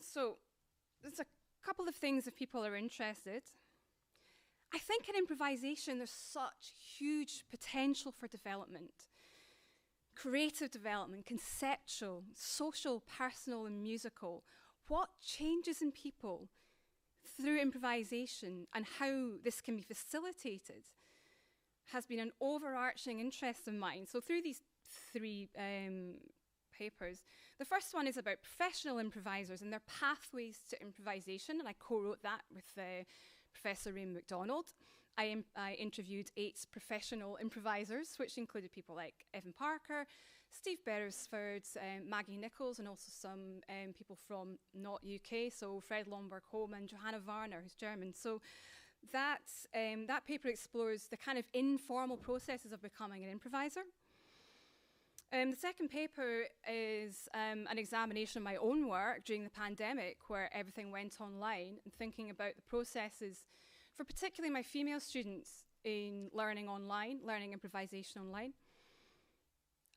So there's a couple of things if people are interested. I think in improvisation there's such huge potential for development. Creative development, conceptual, social, personal, and musical. What changes in people through improvisation and how this can be facilitated has been an overarching interest of mine. So through these three papers, the first one is about professional improvisers and their pathways to improvisation, and I co-wrote that with Professor Ray MacDonald. I interviewed 8 professional improvisers, which included people like Evan Parker, Steve Beresford, Maggie Nichols, and also some people from not UK, so Fred Lomberg-Holm and Johanna Warner, who's German. So that paper explores the kind of informal processes of becoming an improviser. The second paper is an examination of my own work during the pandemic, where everything went online, and thinking about the processes for particularly my female students in learning online, learning improvisation online.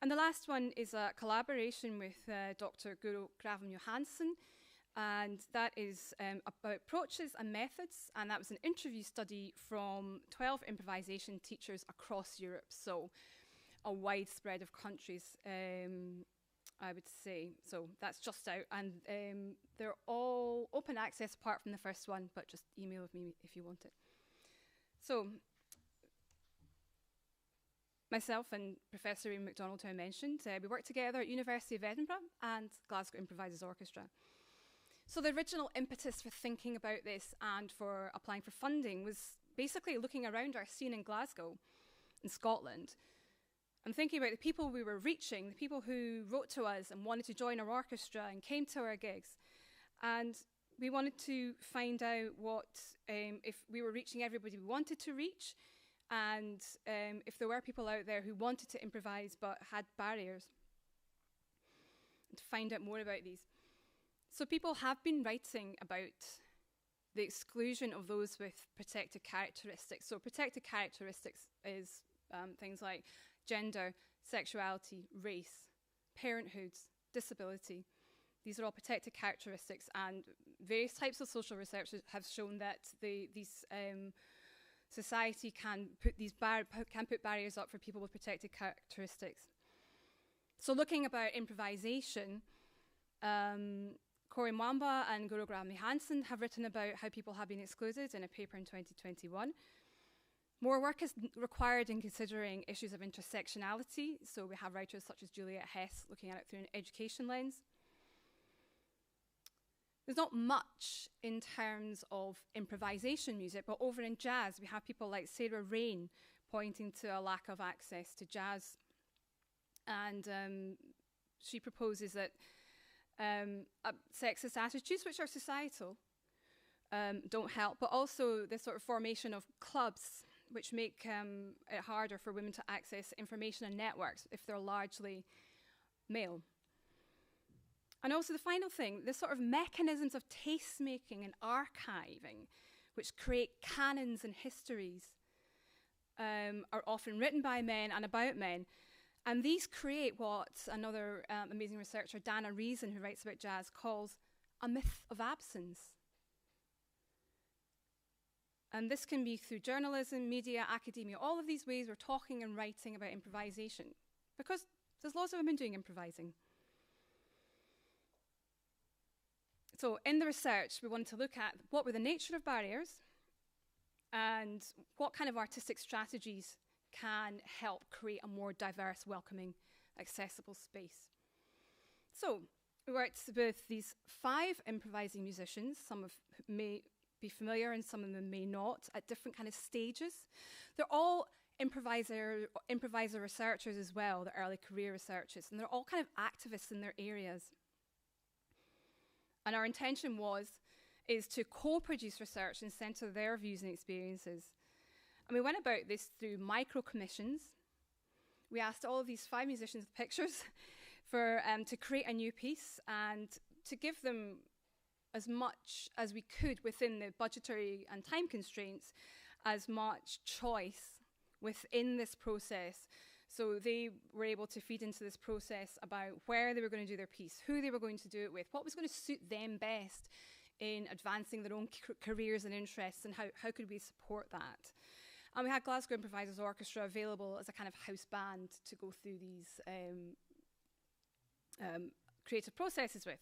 And the last one is a collaboration with Dr. Guro Gravam Johansson, and that is about approaches and methods, and that was an interview study from 12 improvisation teachers across Europe, so a wide spread of countries, I would say. So that's just out, and they're all open access apart from the first one, but just email with me if you want it. So myself and Professor Ian MacDonald, who I mentioned, we worked together at University of Edinburgh and Glasgow Improvisers Orchestra. So the original impetus for thinking about this and for applying for funding was basically looking around our scene in Glasgow, in Scotland, and thinking about the people we were reaching, the people who wrote to us and wanted to join our orchestra and came to our gigs. And we wanted to find out what, if we were reaching everybody we wanted to reach, and if there were people out there who wanted to improvise but had barriers, and to find out more about these. So people have been writing about the exclusion of those with protected characteristics. So protected characteristics is things like gender, sexuality, race, parenthood, disability. These are all protected characteristics, and various types of social research have shown that these society can put barriers up for people with protected characteristics. So looking about improvisation, Corey Mwamba and Guro Gravam Johansson have written about how people have been excluded in a paper in 2021. More work is required in considering issues of intersectionality. So we have writers such as Juliet Hess looking at it through an education lens. There's not much in terms of improvisation music, but over in jazz, we have people like Sarah Rain pointing to a lack of access to jazz. And she proposes that sexist attitudes, which are societal, don't help, but also the sort of formation of clubs, which make it harder for women to access information and networks if they're largely male. And also the final thing, the sort of mechanisms of taste-making and archiving, which create canons and histories, are often written by men and about men. And these create what another amazing researcher, Dana Reason, who writes about jazz, calls a myth of absence. And this can be through journalism, media, academia, all of these ways we're talking and writing about improvisation, because there's lots of women doing improvising. So in the research, we wanted to look at what were the nature of barriers and what kind of artistic strategies can help create a more diverse, welcoming, accessible space. So we worked with these 5 improvising musicians. Some of may be familiar and some of them may not, at different kind of stages. They're all improviser researchers as well, the early career researchers, and they're all kind of activists in their areas. And our intention is to co-produce research and centre their views and experiences. And we went about this through micro-commissions. We asked all of these 5 musicians with pictures to create a new piece and to give them as much as we could within the budgetary and time constraints, as much choice within this process So they were able to feed into this process about where they were going to do their piece, who they were going to do it with, what was going to suit them best in advancing their own careers and interests, and how could we support that. And we had Glasgow Improvisers Orchestra available as a kind of house band to go through these creative processes with.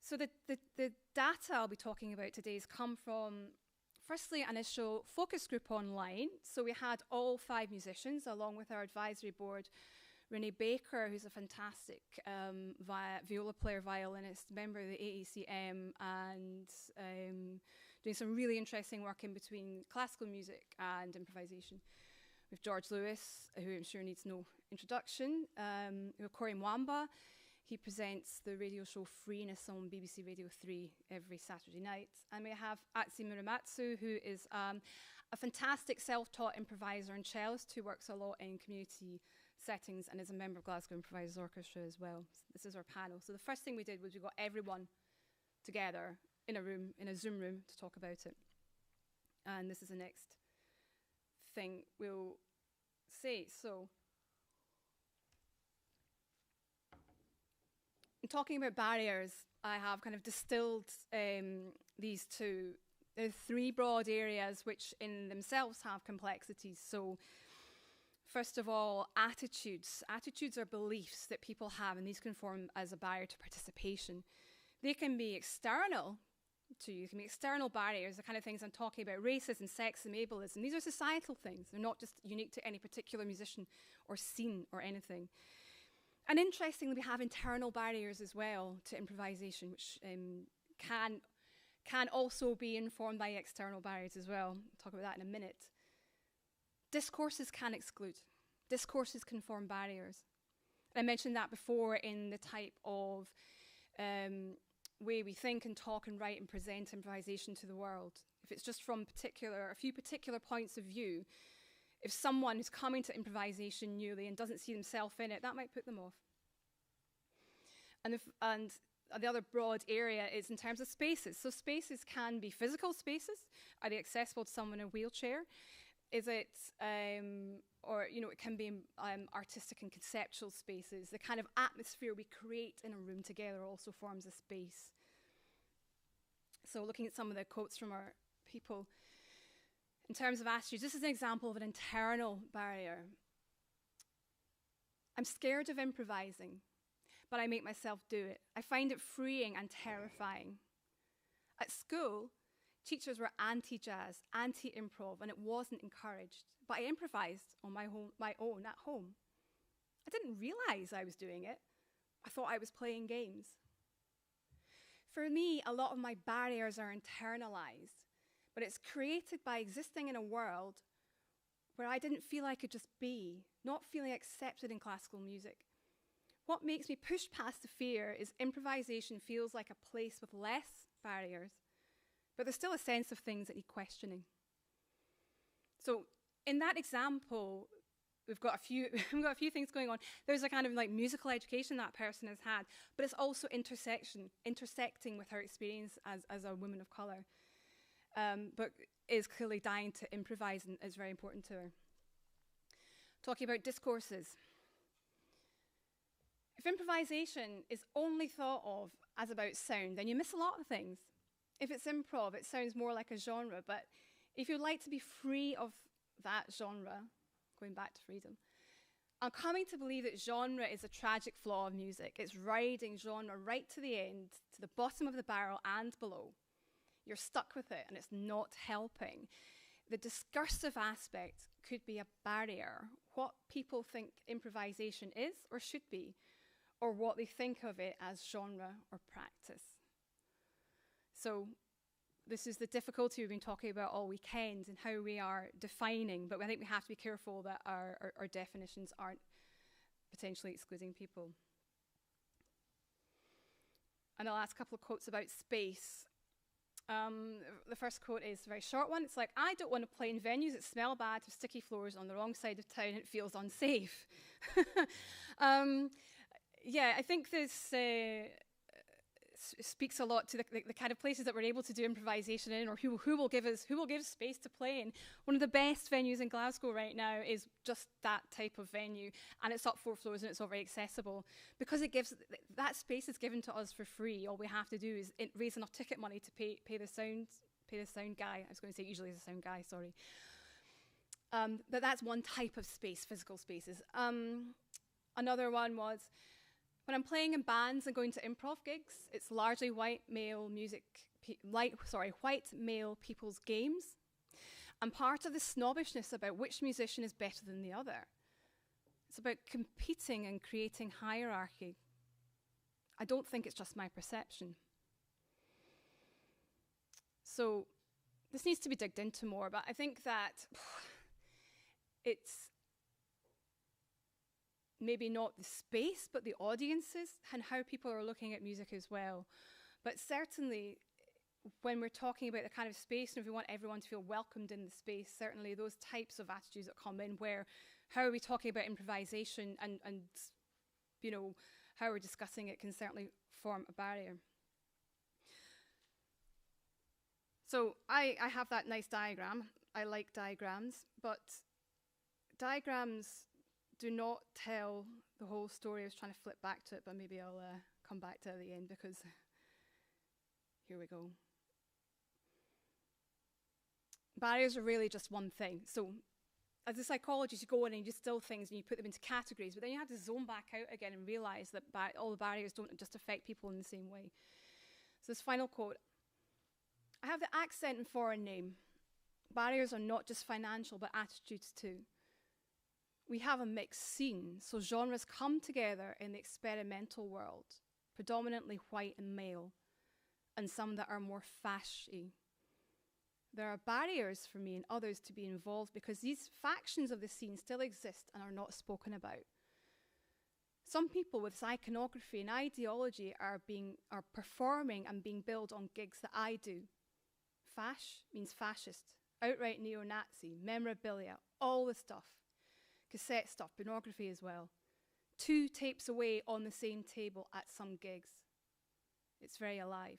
So the data I'll be talking about today has come from, firstly, an initial focus group online. So we had all 5 musicians, along with our advisory board, Renee Baker, who's a fantastic viola player, violinist, member of the AECM, and doing some really interesting work in between classical music and improvisation. We have George Lewis, who I'm sure needs no introduction. We have Corey Mwamba. He presents the radio show Freeness on BBC Radio 3 every Saturday night. And we have Atsu Muramatsu, who is a fantastic self-taught improviser and cellist who works a lot in community settings and is a member of Glasgow Improvisers Orchestra as well. So this is our panel. So the first thing we did was we got everyone together in a room, in a Zoom room, to talk about it. And this is the next thing we'll say. So, in talking about barriers, I have kind of distilled these two. There are 3 broad areas which in themselves have complexities. So, first of all, attitudes. Attitudes are beliefs that people have, and these can form as a barrier to participation. They can be external to you, can be external barriers, the kind of things I'm talking about, racism, sexism, ableism. These are societal things. They're not just unique to any particular musician or scene or anything. And interestingly, we have internal barriers as well to improvisation, which can also be informed by external barriers as well. I'll talk about that in a minute. Discourses can exclude. Discourses can form barriers. I mentioned that before in the type of way we think and talk and write and present improvisation to the world. If it's just from a few particular points of view, if someone is coming to improvisation newly and doesn't see themselves in it, that might put them off. And the other broad area is in terms of spaces. So spaces can be physical spaces. Are they accessible to someone in a wheelchair? Is it, it can be artistic and conceptual spaces. The kind of atmosphere we create in a room together also forms a space. So looking at some of the quotes from our people, in terms of attitudes, this is an example of an internal barrier. I'm scared of improvising, but I make myself do it. I find it freeing and terrifying. At school, teachers were anti-jazz, anti-improv, and it wasn't encouraged. But I improvised on my own at home. I didn't realize I was doing it. I thought I was playing games. For me, a lot of my barriers are internalized, but it's created by existing in a world where I didn't feel I could just be, not feeling accepted in classical music. What makes me push past the fear is improvisation feels like a place with less barriers, but there's still a sense of things that need questioning. So in that example, we've got a few things going on. There's a kind of like musical education that person has had, but it's also intersecting with her experience as a woman of color, but is clearly dying to improvise and is very important to her. Talking about discourses. If improvisation is only thought of as about sound, then you miss a lot of things. If it's improv, it sounds more like a genre, but if you'd like to be free of that genre, going back to freedom, I'm coming to believe that genre is a tragic flaw of music. It's riding genre right to the end, to the bottom of the barrel and below. You're stuck with it, and it's not helping. The discursive aspect could be a barrier. What people think improvisation is or should be, or what they think of it as genre or practice. So this is the difficulty we've been talking about all weekend and how we are defining, but I think we have to be careful that our definitions aren't potentially excluding people. And the last couple of quotes about space. The first quote is a very short one. It's like, I don't want to play in venues that smell bad with sticky floors on the wrong side of town. It feels unsafe. I think this speaks a lot to the kind of places that we're able to do improvisation in, or who will give space to play in. One of the best venues in Glasgow right now is just that type of venue, and it's up 4 floors and it's all very accessible because it gives that space is given to us for free. All we have to do is raise enough ticket money to pay the sound guy. I was going to say usually it's a sound guy, sorry. But that's one type of space, physical spaces. Another one was when I'm playing in bands and going to improv gigs, it's largely white male people's games. And part of the snobbishness about which musician is better than the other. It's about competing and creating hierarchy. I don't think it's just my perception. So this needs to be digged into more, but I think that it's maybe not the space, but the audiences and how people are looking at music as well. But certainly, when we're talking about the kind of space, and if we want everyone to feel welcomed in the space, certainly those types of attitudes that come in, where how are we talking about improvisation and you know, how we're discussing it can certainly form a barrier. So I have that nice diagram. I like diagrams, but diagrams do not tell the whole story. I was trying to flip back to it, but maybe I'll come back to it at the end, because here we go. Barriers are really just one thing. So as a psychologist, you go in and you distill things and you put them into categories, but then you have to zone back out again and realize that all the barriers don't just affect people in the same way. So this final quote, I have the accent and foreign name. Barriers are not just financial, but attitudes too. We have a mixed scene, so genres come together in the experimental world, predominantly white and male, and some that are more fashy. There are barriers for me and others to be involved because these factions of the scene still exist and are not spoken about. Some people with iconography and ideology are performing and being billed on gigs that I do. Fash means fascist, outright neo-Nazi, memorabilia, all the stuff. Cassette stuff, pornography as well. 2 tapes away on the same table at some gigs. It's very alive.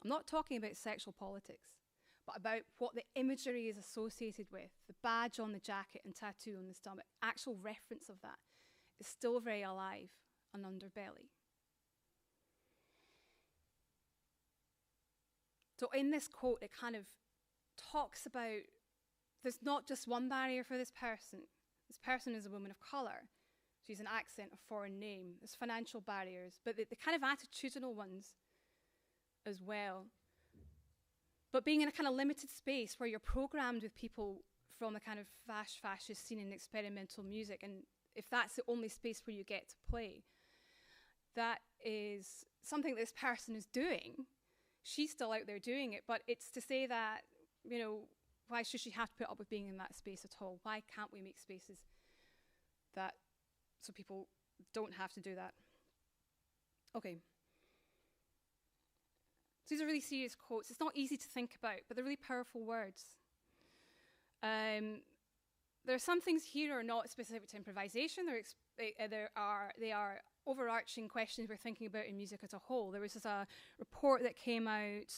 I'm not talking about sexual politics, but about what the imagery is associated with, the badge on the jacket and tattoo on the stomach, actual reference of that is still very alive, an underbelly. So in this quote, it kind of talks about there's not just one barrier for this person. This person is a woman of colour. She's an accent, a foreign name. There's financial barriers, but the kind of attitudinal ones as well. But being in a kind of limited space where you're programmed with people from the kind of fascist scene in experimental music, and if that's the only space where you get to play, that is something that this person is doing. She's still out there doing it, but it's to say that, you know, why should she have to put up with being in that space at all? Why can't we make spaces that so people don't have to do that? Okay. So these are really serious quotes. It's not easy to think about, but they're really powerful words. There are some things here are not specific to improvisation. They are overarching questions we're thinking about in music as a whole. There was a report that came out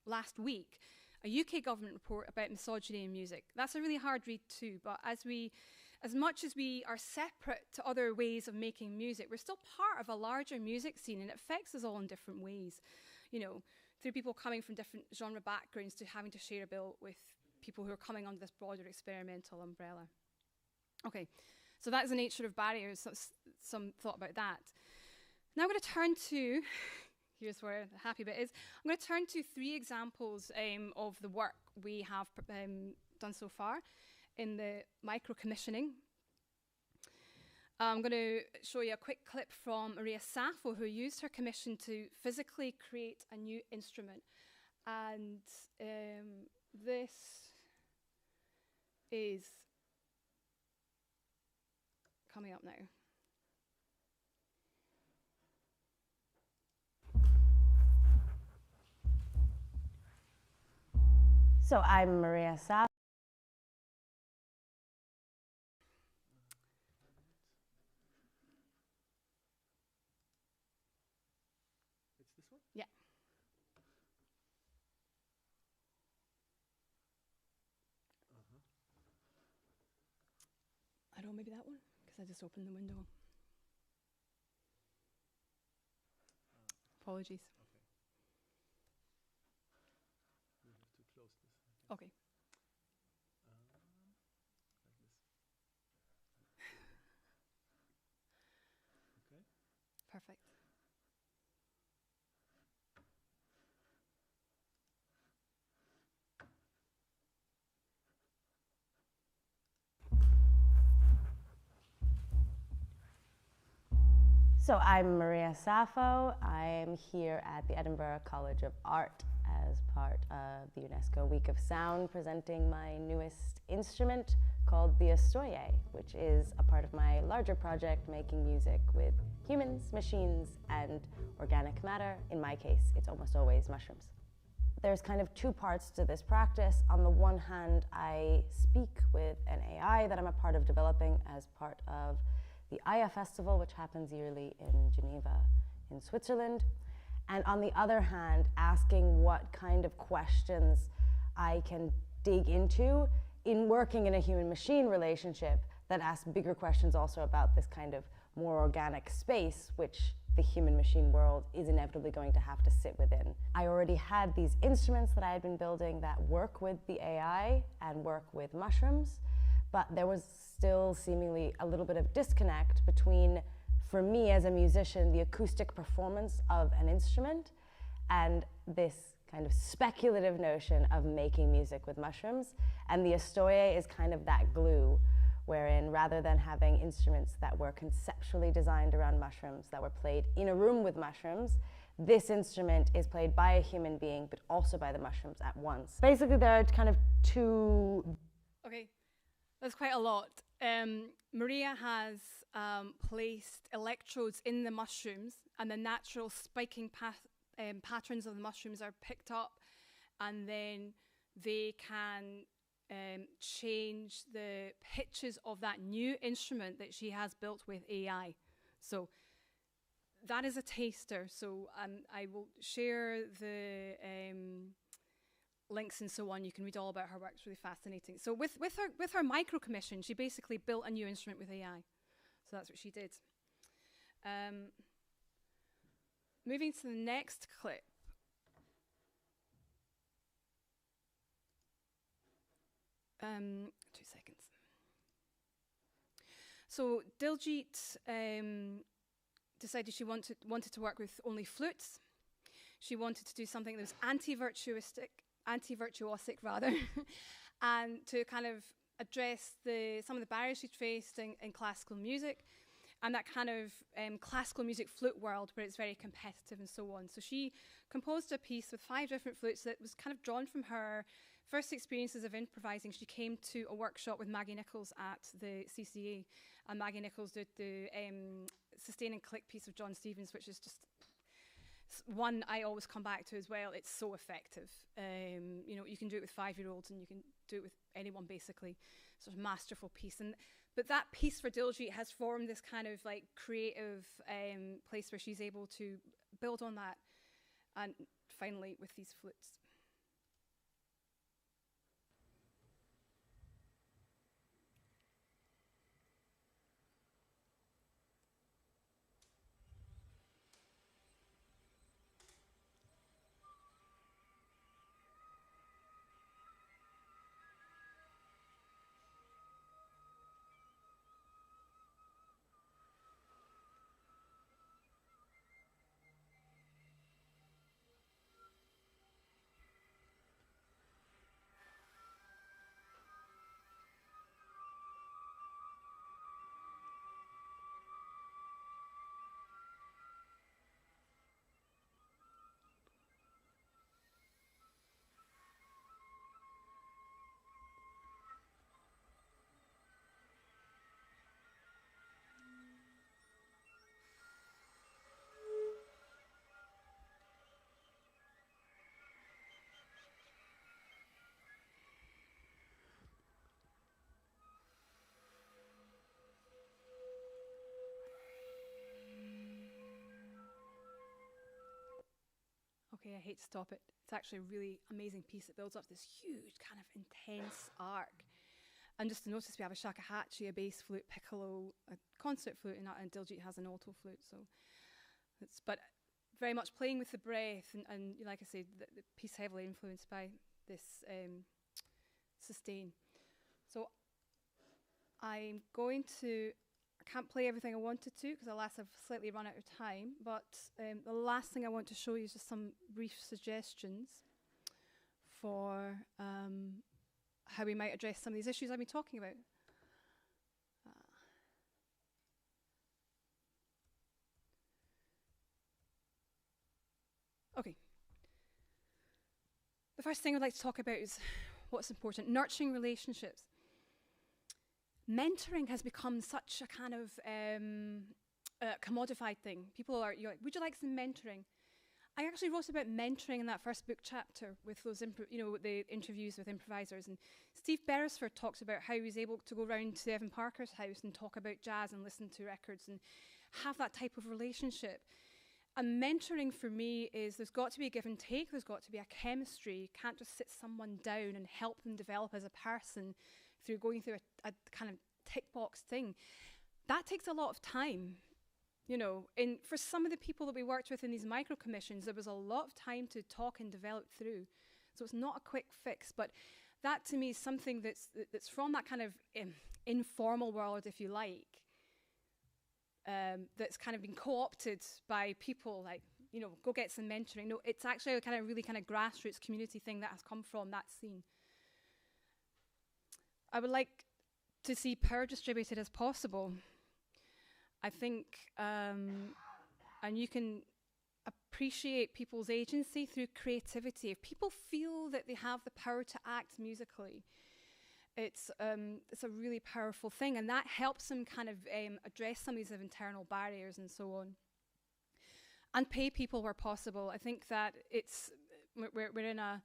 last week, a UK government report about misogyny in music. That's a really hard read too, but as much as we are separate to other ways of making music, we're still part of a larger music scene, and it affects us all in different ways. You know, through people coming from different genre backgrounds to having to share a bill with people who are coming under this broader experimental umbrella. Okay, so that's the nature of barriers, so some thought about that. Now I'm going to turn to, here's where the happy bit is, I'm going to turn to 3 examples of the work we have done so far in the micro-commissioning. I'm going to show you a quick clip from Maria Sappho, who used her commission to physically create a new instrument. And this is coming up now. So I'm Maria Sappho. Yeah. I don't know, maybe that one, because I just opened the window. Apologies. Okay. We have to close this. Okay. Like this. Okay. Perfect. So I'm Maria Sappho. I'm here at the Edinburgh College of Art as part of the UNESCO Week of Sound, presenting my newest instrument called the Estoye, which is a part of my larger project making music with humans, machines, and organic matter. In my case, it's almost always mushrooms. There's kind of two parts to this practice. On the one hand, I speak with an AI that I'm a part of developing as part of the Aya Festival, which happens yearly in Geneva, in Switzerland. And on the other hand, asking what kind of questions I can dig into in working in a human-machine relationship that asks bigger questions also about this kind of more organic space, which the human-machine world is inevitably going to have to sit within. I already had these instruments that I had been building that work with the AI and work with mushrooms, but there was still seemingly a little bit of disconnect between, for me as a musician, the acoustic performance of an instrument and this kind of speculative notion of making music with mushrooms. And the Estoye is kind of that glue, wherein rather than having instruments that were conceptually designed around mushrooms, that were played in a room with mushrooms, this instrument is played by a human being, but also by the mushrooms at once. Basically, there are kind of two... Okay, that's quite a lot. Maria has placed electrodes in the mushrooms, and the natural spiking patterns of the mushrooms are picked up, and then they can change the pitches of that new instrument that she has built with AI. So that is a taster. So I will share the links and so on. You can read all about her work. It's really fascinating. So with her micro commission, she basically built a new instrument with AI. So that's what she did. Moving to the next clip. Two seconds. So Diljit decided she wanted to work with only flutes. She wanted to do something that was anti-virtuosic rather, and to kind of address some of the barriers she faced in classical music, and that kind of classical music flute world where it's very competitive and so on. So she composed a piece with 5 different flutes that was kind of drawn from her first experiences of improvising. She came to a workshop with Maggie Nichols at the CCA, and Maggie Nichols did the sustain and click piece of John Stevens, which is just one I always come back to as well. It's so effective. You know, you can do it with 5-year-olds and you can do it with anyone basically. Sort of masterful piece. But that piece for Diljit has formed this kind of like creative place where she's able to build on that, and finally with these flutes. Okay, I hate to stop it. It's actually a really amazing piece. It builds up this huge kind of intense arc. And just to notice, we have a shakuhachi, a bass flute, piccolo, a concert flute, and Diljit has an alto flute. So, but very much playing with the breath, and like I said, the piece heavily influenced by this sustain. So I'm going to, I can't play everything I wanted to because alas I've slightly run out of time, but the last thing I want to show you is just some brief suggestions for how we might address some of these issues I've been talking about. Okay. The first thing I'd like to talk about is what's important, nurturing relationships. Mentoring has become such a kind of commodified thing. People are, you're like, would you like some mentoring? I actually wrote about mentoring in that first book chapter with those, the interviews with improvisers. And Steve Beresford talks about how he was able to go round to Evan Parker's house and talk about jazz and listen to records and have that type of relationship. And mentoring for me is there's got to be a give and take. There's got to be a chemistry. You can't just sit someone down and help them develop as a person through going through a kind of tick box thing. That takes a lot of time. You know, and for some of the people that we worked with in these micro commissions, there was a lot of time to talk and develop through. So it's not a quick fix, but that to me is something that's from that kind of informal world, if you like, that's kind of been co-opted by people like, go get some mentoring. No, it's actually a kind of really kind of grassroots community thing that has come from that scene. I would like to see power distributed as possible. I think, and you can appreciate people's agency through creativity. If people feel that they have the power to act musically, it's a really powerful thing, and that helps them kind of address some of these internal barriers and so on. And pay people where possible. I think that we're in a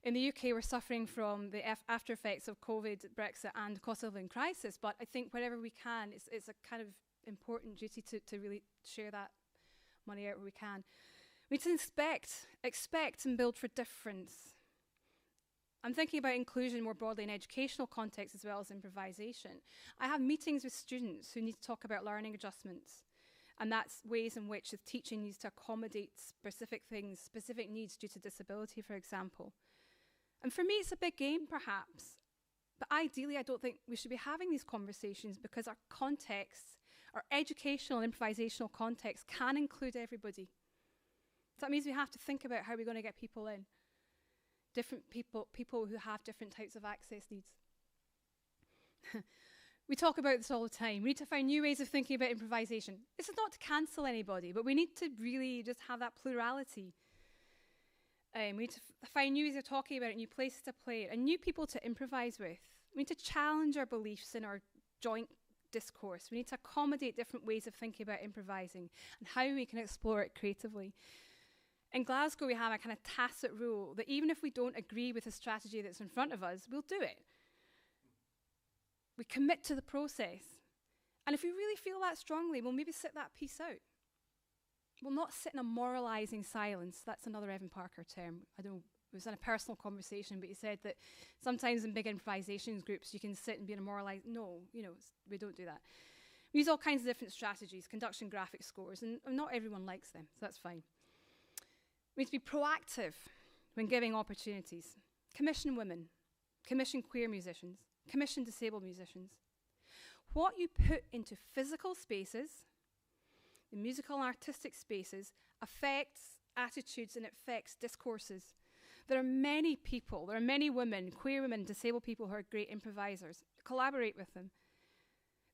in the UK, we're suffering from the after effects of COVID, Brexit, and cost of living crisis. But I think wherever we can, it's a kind of important duty to really share that money out where we can. We need to expect and build for difference. I'm thinking about inclusion more broadly in educational context as well as improvisation. I have meetings with students who need to talk about learning adjustments, and that's ways in which the teaching needs to accommodate specific things, specific needs due to disability, for example. And for me, it's a big game, perhaps. But ideally, I don't think we should be having these conversations because our context, our educational and improvisational context can include everybody. So that means we have to think about how we're going to get people in. Different people who have different types of access needs. We talk about this all the time. We need to find new ways of thinking about improvisation. This is not to cancel anybody, but we need to really just have that plurality. We need to find new ways of talking about it, new places to play it, and new people to improvise with. We need to challenge our beliefs in our joint discourse. We need to accommodate different ways of thinking about improvising and how we can explore it creatively. In Glasgow, we have a kind of tacit rule that even if we don't agree with the strategy that's in front of us, we'll do it. We commit to the process. And if we really feel that strongly, we'll maybe sit that piece out. We'll not sit in a moralizing silence. That's another Evan Parker term. I don't know, it was in a personal conversation, but he said that sometimes in big improvisation groups, you can sit and be in a moralized, no, we don't do that. We use all kinds of different strategies, conduction graphic scores, and not everyone likes them, so that's fine. We need to be proactive when giving opportunities. Commission women, commission queer musicians, commission disabled musicians. What you put into physical spaces, the musical and artistic spaces, affects attitudes and affects discourses. There are many people, there are many women, queer women, disabled people who are great improvisers. Collaborate with them.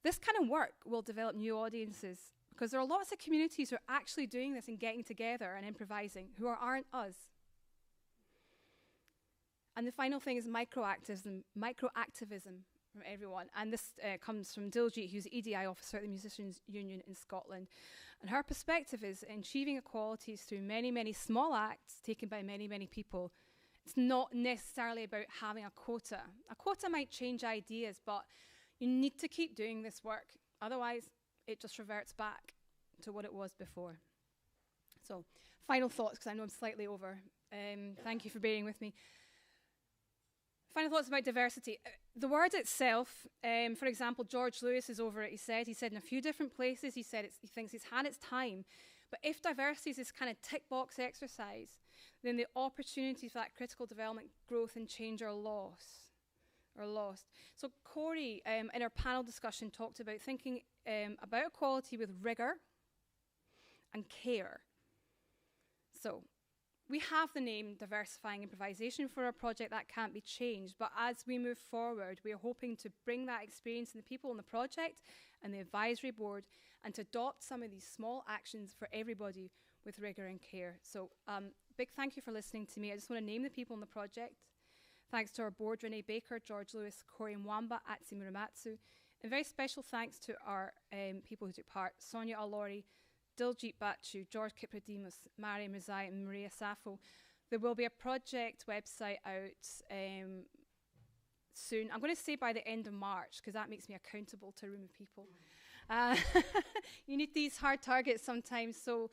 This kind of work will develop new audiences because there are lots of communities who are actually doing this and getting together and improvising who aren't us. And the final thing is microactivism from everyone. And this comes from Diljit, who's the EDI officer at the Musicians' Union in Scotland. And her perspective is achieving equalities through many, many small acts taken by many, many people. It's not necessarily about having a quota. A quota might change ideas, but you need to keep doing this work. Otherwise, it just reverts back to what it was before. So, final thoughts, because I know I'm slightly over. Thank you for bearing with me. Final thoughts about diversity. The word itself, for example, George Lewis is over it. He said in a few different places, he thinks it's had its time. But if diversity is this kind of tick box exercise, then the opportunities for that critical development, growth and change are lost. So Corey, in our panel discussion, talked about thinking about equality with rigor and care. So we have the name Diversifying Improvisation for our project. That can't be changed. But as we move forward, we are hoping to bring that experience in the people in the project and the advisory board, and to adopt some of these small actions for everybody with rigor and care. So big thank you for listening to me. I just want to name the people in the project. Thanks to our board, Renee Baker, George Lewis, Corey Mwamba, Atsi Muramatsu. And very special thanks to our people who took part: Sonia Alori, Diljit Bachu, George Kipradimus, Mariam Rizai, and Maria Safo. There will be a project website out soon. I'm going to say by the end of March, because that makes me accountable to a room of people. You need these hard targets sometimes. So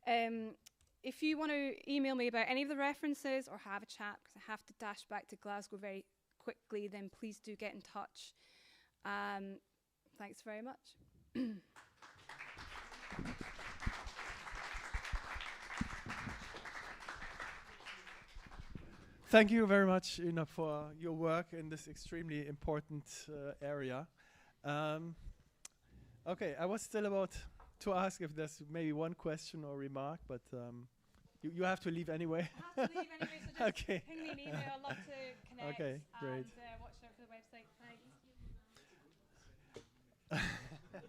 if you want to email me about any of the references or have a chat, because I have to dash back to Glasgow very quickly, then please do get in touch. Thanks very much. Thank you very much, Una, for your work in this extremely important area. Okay, I was still about to ask if there's maybe one question or remark, but you have to leave anyway. I have to leave anyway, so just okay. ping me an email. I'd love to connect. Okay, great. And watch out for the website. Thanks.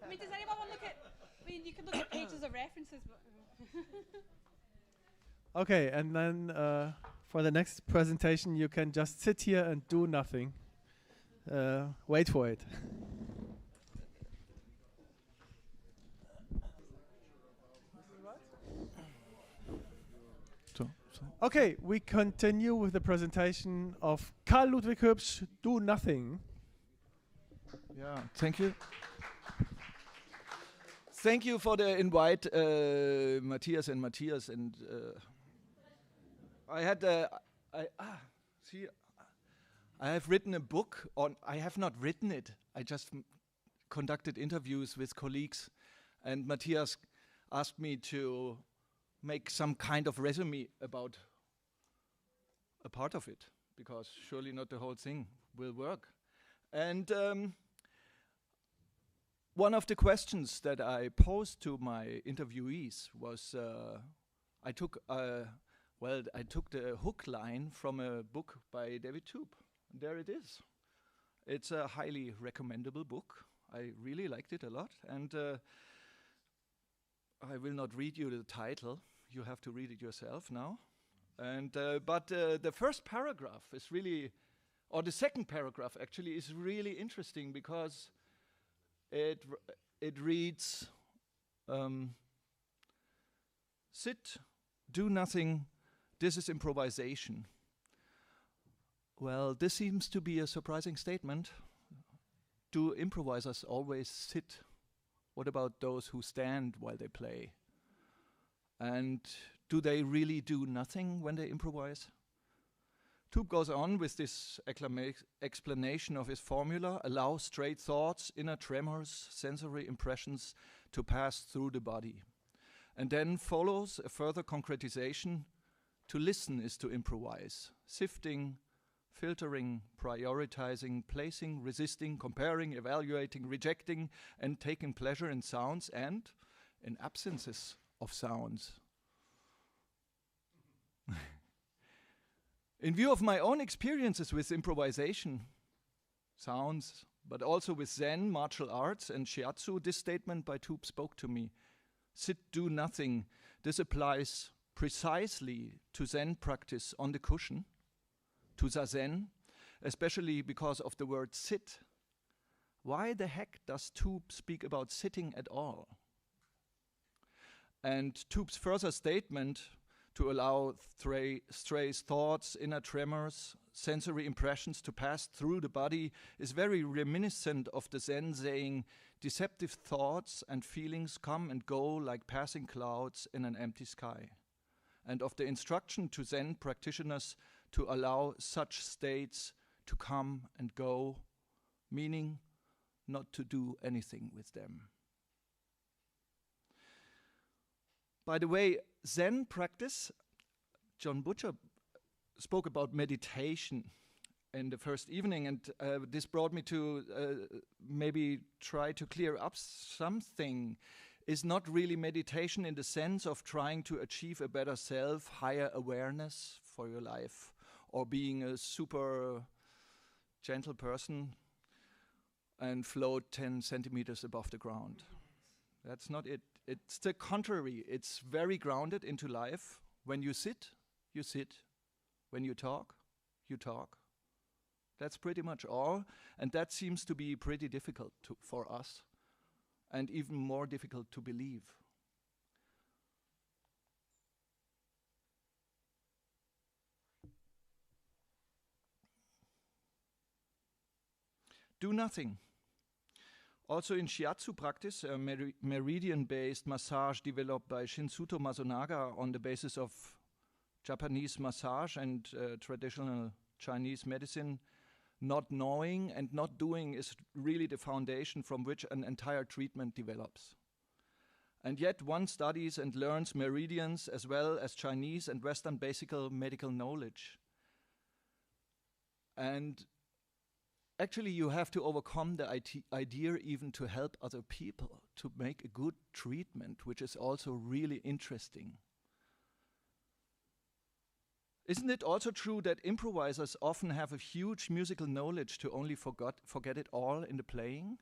I mean, does anyone want to look at... I mean, you could look at pages of references, but... Okay, and then for the next presentation, you can just sit here and do nothing. Wait for it. Okay, we continue with the presentation of Karl Ludwig Hübsch, Do Nothing. Yeah, thank you. Thank you for the invite, Matthias. And I had, I have written a book on, I have not written it. I just conducted interviews with colleagues, and Matthias asked me to make some kind of resume about a part of it, because surely not the whole thing will work. And one of the questions that I posed to my interviewees was, I took the hook line from a book by David Toop. And there it is. It's a highly recommendable book. I really liked it a lot, and I will not read you the title. You have to read it yourself now. And but the first paragraph is really, or the second paragraph actually, is really interesting, because it reads, sit, do nothing, this is improvisation. Well, this seems to be a surprising statement. Do improvisers always sit? What about those who stand while they play? And do they really do nothing when they improvise? Toop goes on with this explanation of his formula: allow straight thoughts, inner tremors, sensory impressions to pass through the body. And then follows a further concretization: to listen is to improvise, sifting, filtering, prioritizing, placing, resisting, comparing, evaluating, rejecting, and taking pleasure in sounds and in absences of sounds. In view of my own experiences with improvisation, sounds, but also with Zen, martial arts, and shiatsu, this statement by Toop spoke to me. Sit, do nothing. This applies precisely to Zen practice on the cushion, to Zazen, especially because of the word sit. Why the heck does Toop speak about sitting at all? And Toop's further statement, to allow stray thoughts, inner tremors, sensory impressions to pass through the body, is very reminiscent of the Zen saying, Deceptive thoughts and feelings come and go like passing clouds in an empty sky. And of the instruction to Zen practitioners to allow such states to come and go, meaning not to do anything with them. By the way, Zen practice, John Butcher spoke about meditation in the first evening, and this brought me to maybe try to clear up something. Is not really meditation in the sense of trying to achieve a better self, higher awareness for your life, or being a super gentle person and float 10 centimeters above the ground. That's not it. It's the contrary. It's very grounded into life. When you sit, you sit. When you talk, you talk. That's pretty much all. And that seems to be pretty difficult for us, and even more difficult to believe. Do nothing. Also in shiatsu practice, a meridian-based massage developed by Shinsuto Masunaga on the basis of Japanese massage and traditional Chinese medicine, not knowing and not doing is really the foundation from which an entire treatment develops. And yet one studies and learns meridians as well as Chinese and Western basic medical knowledge. And actually you have to overcome the idea even to help other people, to make a good treatment, which is also really interesting. Isn't it also true that improvisers often have a huge musical knowledge to only forget it all in the playing?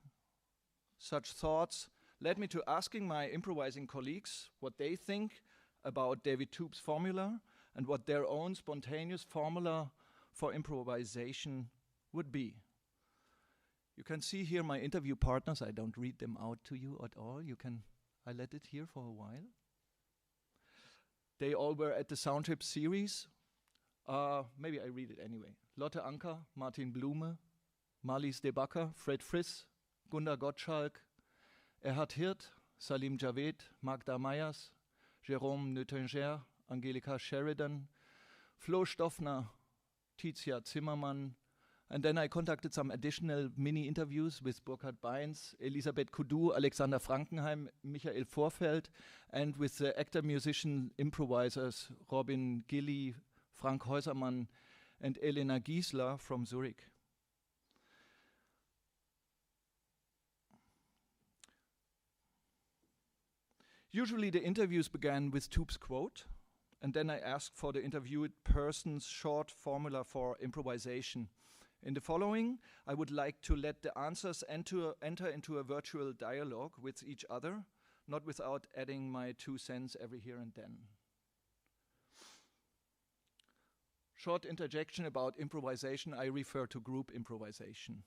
Such thoughts led me to asking my improvising colleagues what they think about David Hübsch's formula and what their own spontaneous formula for improvisation would be. You can see here my interview partners. I don't read them out to you at all. I let it here for a while. They all were at the Soundtrip series. Maybe I read it anyway. Lotte Anker, Martin Blume, Marlies de Backer, Fred Friss, Gunda Gottschalk, Erhard Hirt, Salim Javed, Magda Meyers, Jérôme Neutinger, Angelika Sheridan, Flo Stoffner, Tizia Zimmermann, and then I conducted some additional mini interviews with Burkhard Beins, Elisabeth Kudu, Alexander Frankenheim, Michael Vorfeld, and with the actor-musician improvisers Robin Gilly, Frank Häusermann, and Elena Giesler from Zurich. Usually the interviews began with Hübsch's quote, and then I asked for the interviewed person's short formula for improvisation. In the following, I would like to let the answers enter into a virtual dialogue with each other, not without adding my 2 cents every here and then. Short interjection about improvisation, I refer to group improvisation,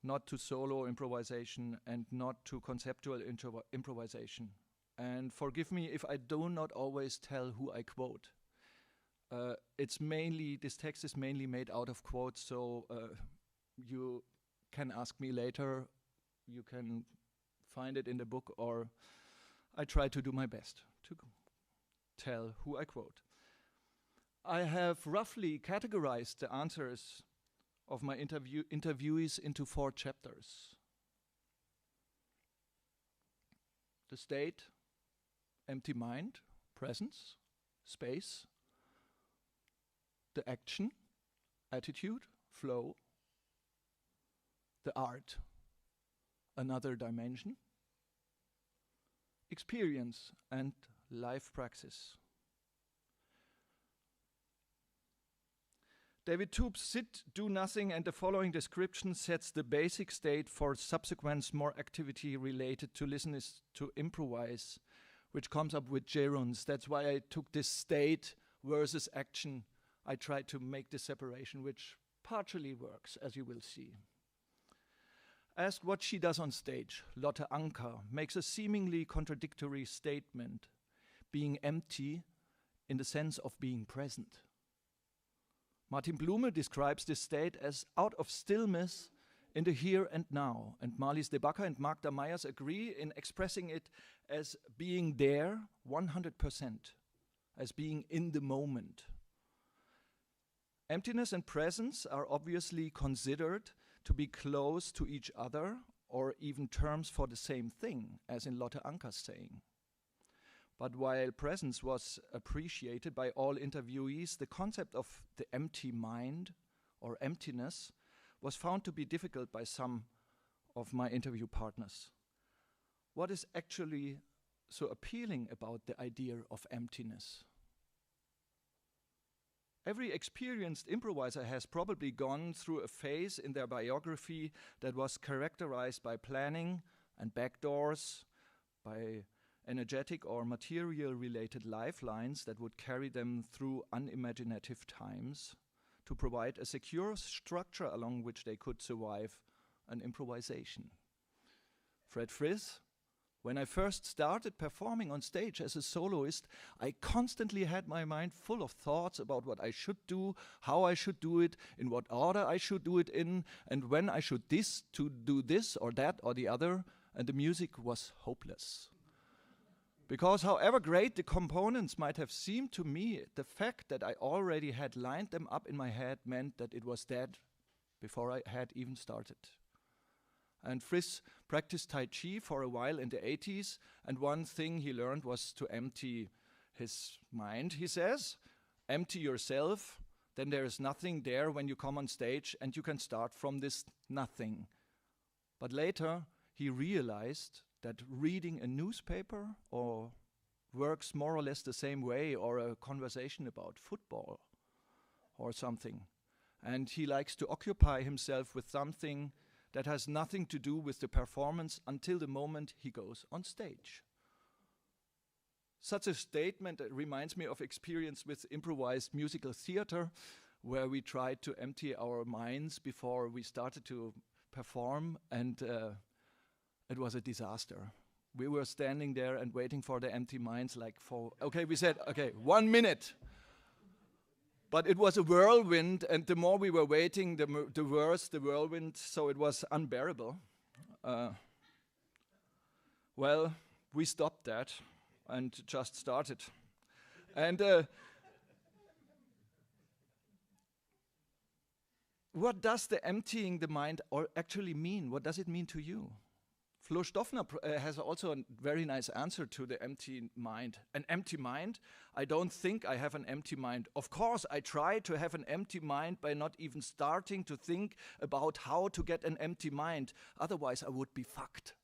not to solo improvisation and not to conceptual improvisation. And forgive me if I do not always tell who I quote. This text is mainly made out of quotes, so you can ask me later, you can find it in the book, or I try to do my best to tell who I quote. I have roughly categorized the answers of my interviewees into 4 chapters. The state, empty mind, presence, space. The action, attitude, flow. The art, another dimension. Experience and life praxis. David Hübsch's sit, do nothing, and the following description sets the basic state for subsequent more activity related to listeners to improvise, which comes up with gerunds. That's why I took this state versus action. I tried to make this separation, which partially works, as you will see. Asked what she does on stage, Lotte Anker makes a seemingly contradictory statement, being empty in the sense of being present. Martin Blume describes this state as out of stillness in the here and now. And Marlies de Backer and Magda Meyers agree in expressing it as being there 100%, as being in the moment. Emptiness and presence are obviously considered to be close to each other, or even terms for the same thing, as in Lotte Anker's saying. But while presence was appreciated by all interviewees, the concept of the empty mind or emptiness was found to be difficult by some of my interview partners. What is actually so appealing about the idea of emptiness? Every experienced improviser has probably gone through a phase in their biography that was characterized by planning and backdoors, by energetic or material-related lifelines that would carry them through unimaginative times to provide a secure structure along which they could survive an improvisation. Fred Friss: when I first started performing on stage as a soloist, I constantly had my mind full of thoughts about what I should do, how I should do it, in what order I should do it in, and when I should do this or that or the other, and the music was hopeless. Because however great the components might have seemed to me, the fact that I already had lined them up in my head meant that it was dead before I had even started. And Friss practiced Tai Chi for a while in the 80s, and one thing he learned was to empty his mind, he says. Empty yourself, then there is nothing there when you come on stage, and you can start from this nothing. But later, he realized that reading a newspaper or works more or less the same way, or a conversation about football or something. And he likes to occupy himself with something that has nothing to do with the performance until the moment he goes on stage. Such a statement reminds me of experience with improvised musical theater, where we tried to empty our minds before we started to perform, and it was a disaster. We were standing there and waiting for the empty minds, we said, 1 minute. But it was a whirlwind, and the more we were waiting, the worse the whirlwind, so it was unbearable. Well, we stopped that and just started. And what does the emptying the mind actually mean? What does it mean to you? Flo Stoffner has also a very nice answer to the empty mind. An empty mind? I don't think I have an empty mind. Of course, I try to have an empty mind by not even starting to think about how to get an empty mind. Otherwise, I would be fucked.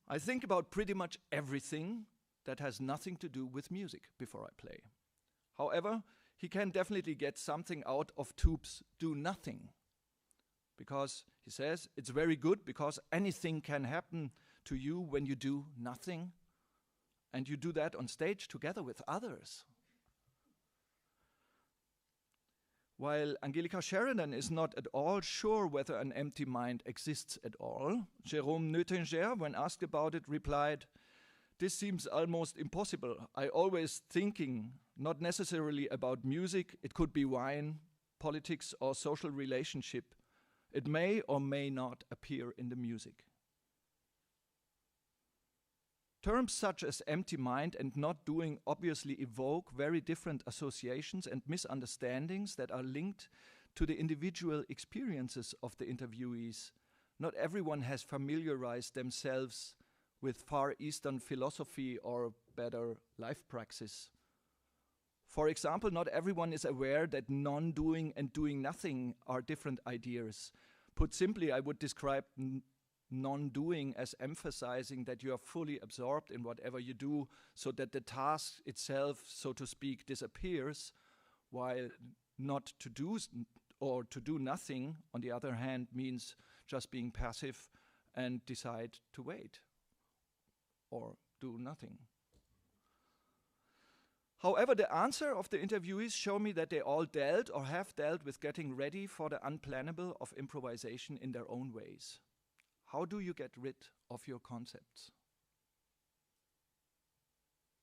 I think about pretty much everything that has nothing to do with music before I play. However, he can definitely get something out of Toop's do nothing. Because he says it's very good because anything can happen to you when you do nothing, and you do that on stage together with others. While Angelika Sheridan is not at all sure whether an empty mind exists at all, Jérôme Neutinger, when asked about it, replied, "This seems almost impossible. I always thinking not necessarily about music. It could be wine, politics, or social relationship. It may or may not appear in the music." Terms such as empty mind and not doing obviously evoke very different associations and misunderstandings that are linked to the individual experiences of the interviewees. Not everyone has familiarized themselves with Far Eastern philosophy or better life praxis. For example, not everyone is aware that non-doing and doing nothing are different ideas. Put simply, I would describe non-doing as emphasizing that you are fully absorbed in whatever you do, so that the task itself, so to speak, disappears, while not to do or to do nothing, on the other hand, means just being passive and decide to wait or do nothing. However, the answer of the interviewees show me that they all dealt or have dealt with getting ready for the unplannable of improvisation in their own ways. How do you get rid of your concepts?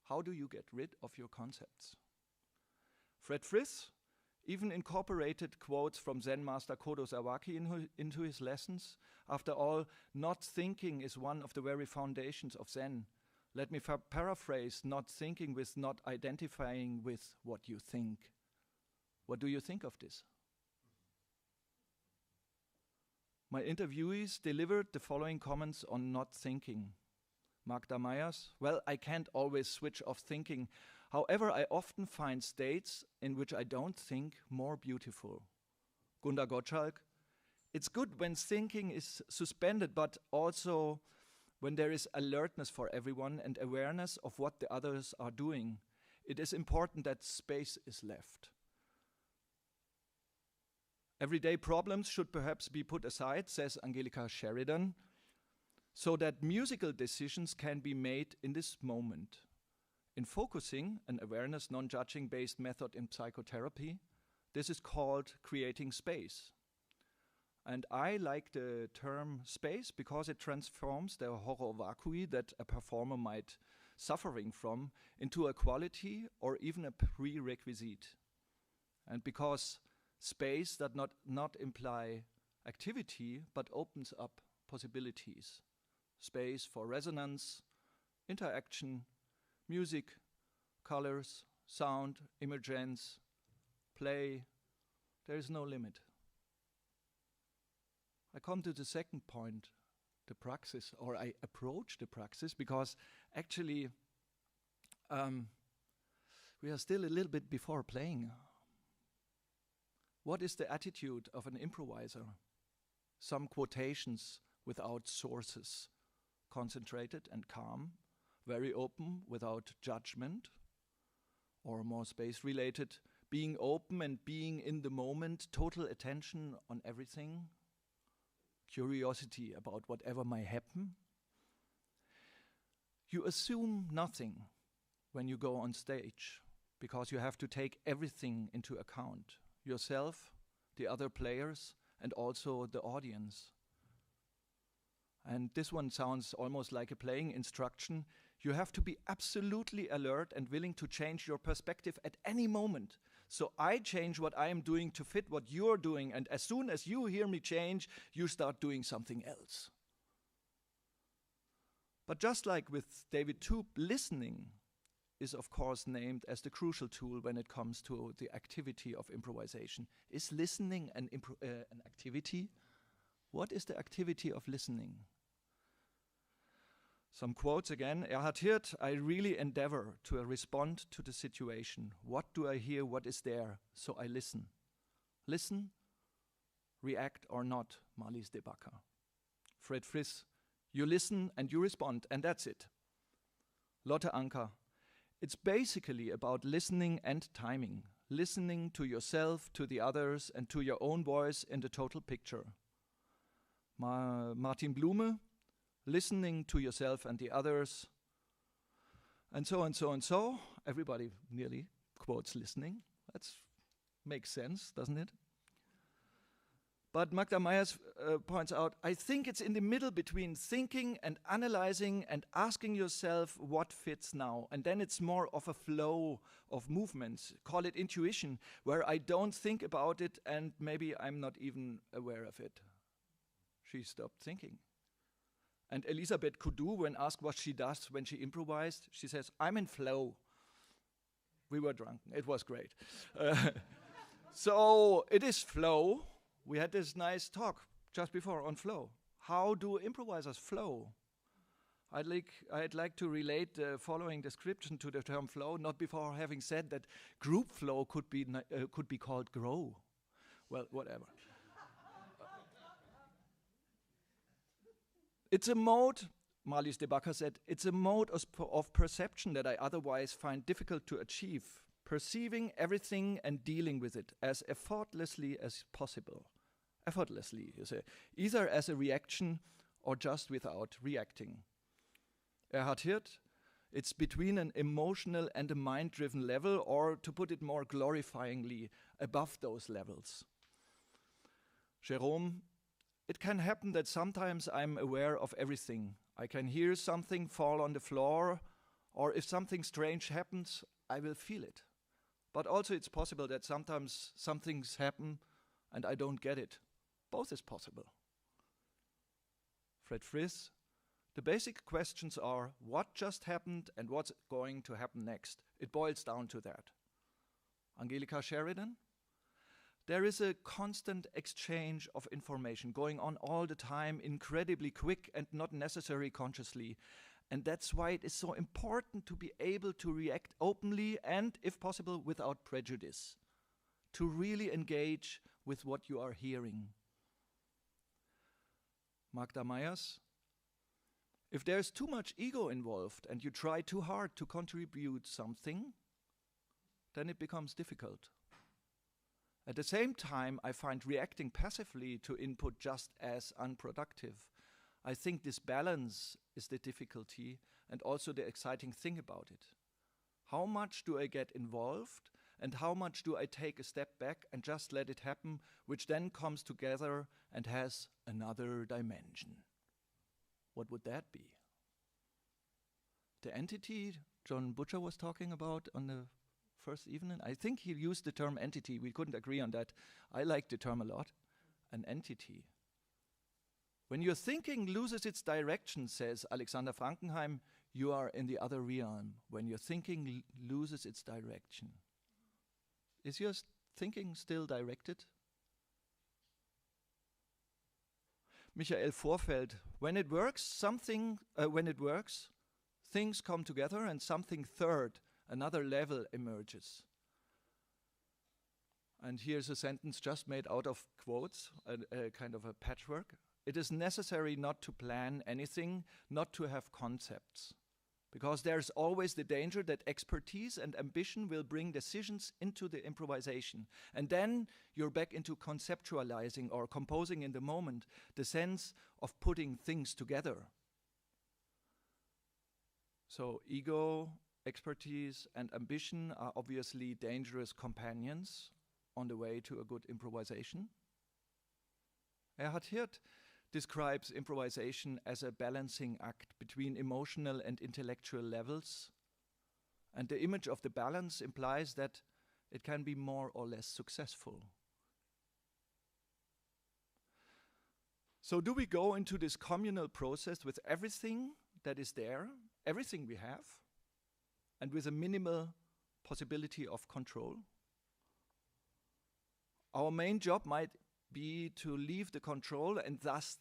How do you get rid of your concepts? Fred Friss even incorporated quotes from Zen master Kodo Sawaki into his lessons. After all, not thinking is one of the very foundations of Zen. Let me paraphrase, not thinking with not identifying with what you think. What do you think of this? My interviewees delivered the following comments on not thinking. Magda Myers, well, I can't always switch off thinking. However, I often find states in which I don't think more beautiful. Gunda Gottschalk, it's good when thinking is suspended, but also when there is alertness for everyone and awareness of what the others are doing. It is important that space is left. Everyday problems should perhaps be put aside, says Angelica Sheridan, so that musical decisions can be made in this moment. In focusing, an awareness, non-judging based method in psychotherapy, this is called creating space. And I like the term space because it transforms the horror vacui that a performer might suffering from into a quality or even a prerequisite. And because space does not imply activity, but opens up possibilities. Space for resonance, interaction, music, colors, sound, emergence, play. There is no limit. I come to the second point, the praxis, or I approach the praxis, because actually we are still a little bit before playing. What is the attitude of an improviser? Some quotations without sources, concentrated and calm, very open without judgment, or more space-related, being open and being in the moment, total attention on everything, curiosity about whatever might happen. You assume nothing when you go on stage, because you have to take everything into account. Yourself, the other players, and also the audience. And this one sounds almost like a playing instruction. You have to be absolutely alert and willing to change your perspective at any moment. So I change what I am doing to fit what you're doing, and as soon as you hear me change, you start doing something else. But just like with David Toop, listening is of course named as the crucial tool when it comes to the activity of improvisation. Is listening an activity? What is the activity of listening? Some quotes again. Erhard Hirt, I really endeavor to respond to the situation. What do I hear? What is there? So I listen. Listen, react or not, Marlies de Backer. Fred Friss, you listen and you respond, and that's it. Lotte Anker, it's basically about listening and timing. Listening to yourself, to the others, and to your own voice in the total picture. Martin Blume, listening to yourself and the others, and so and so and so. Everybody nearly quotes listening. That makes sense, doesn't it? But Magda Myers points out, I think it's in the middle between thinking and analyzing and asking yourself what fits now. And then it's more of a flow of movements. Call it intuition, where I don't think about it and maybe I'm not even aware of it. She stopped thinking. And Elisabeth Kudu, when asked what she does when she improvised, she says, I'm in flow. We were drunk. It was great. So it is flow. We had this nice talk just before on flow. How do improvisers flow? I'd like to relate the following description to the term flow, not before having said that group flow could be called grow. Well, whatever. It's a mode, Marlies de Backer said, it's a mode of perception that I otherwise find difficult to achieve. Perceiving everything and dealing with it as effortlessly as possible. Effortlessly, you say. Either as a reaction or just without reacting. Erhard Hirt, it's between an emotional and a mind-driven level, or to put it more glorifyingly, above those levels. Jérôme, it can happen that sometimes I'm aware of everything. I can hear something fall on the floor, or if something strange happens, I will feel it. But also it's possible that sometimes some things happen and I don't get it. Both is possible. Fred Friss, the basic questions are what just happened and what's going to happen next. It boils down to that. Angelika Sheridan, there is a constant exchange of information going on all the time, incredibly quick and not necessarily consciously. And that's why it is so important to be able to react openly and, if possible, without prejudice, to really engage with what you are hearing. Magda Myers, if there's too much ego involved and you try too hard to contribute something, then it becomes difficult. At the same time, I find reacting passively to input just as unproductive. I think this balance is the difficulty and also the exciting thing about it. How much do I get involved and how much do I take a step back and just let it happen, which then comes together and has another dimension? What would that be? The entity John Butcher was talking about on the first evening, I think he used the term entity. We couldn't agree on that. I like the term a lot. An entity. When your thinking loses its direction, says Alexander Frankenheim, you are in the other realm. When your thinking loses its direction. Is your thinking still directed? Michael Vorfeld, when it works, things come together and something third, another level emerges. And here's a sentence just made out of quotes, a kind of a patchwork. It is necessary not to plan anything, not to have concepts, because there's always the danger that expertise and ambition will bring decisions into the improvisation. And then you're back into conceptualizing or composing in the moment, the sense of putting things together. So ego, expertise, and ambition are obviously dangerous companions on the way to a good improvisation. Erhard Hirt describes improvisation as a balancing act between emotional and intellectual levels, and the image of the balance implies that it can be more or less successful. So do we go into this communal process with everything that is there, everything we have, and with a minimal possibility of control? Our main job might be to leave the control and thus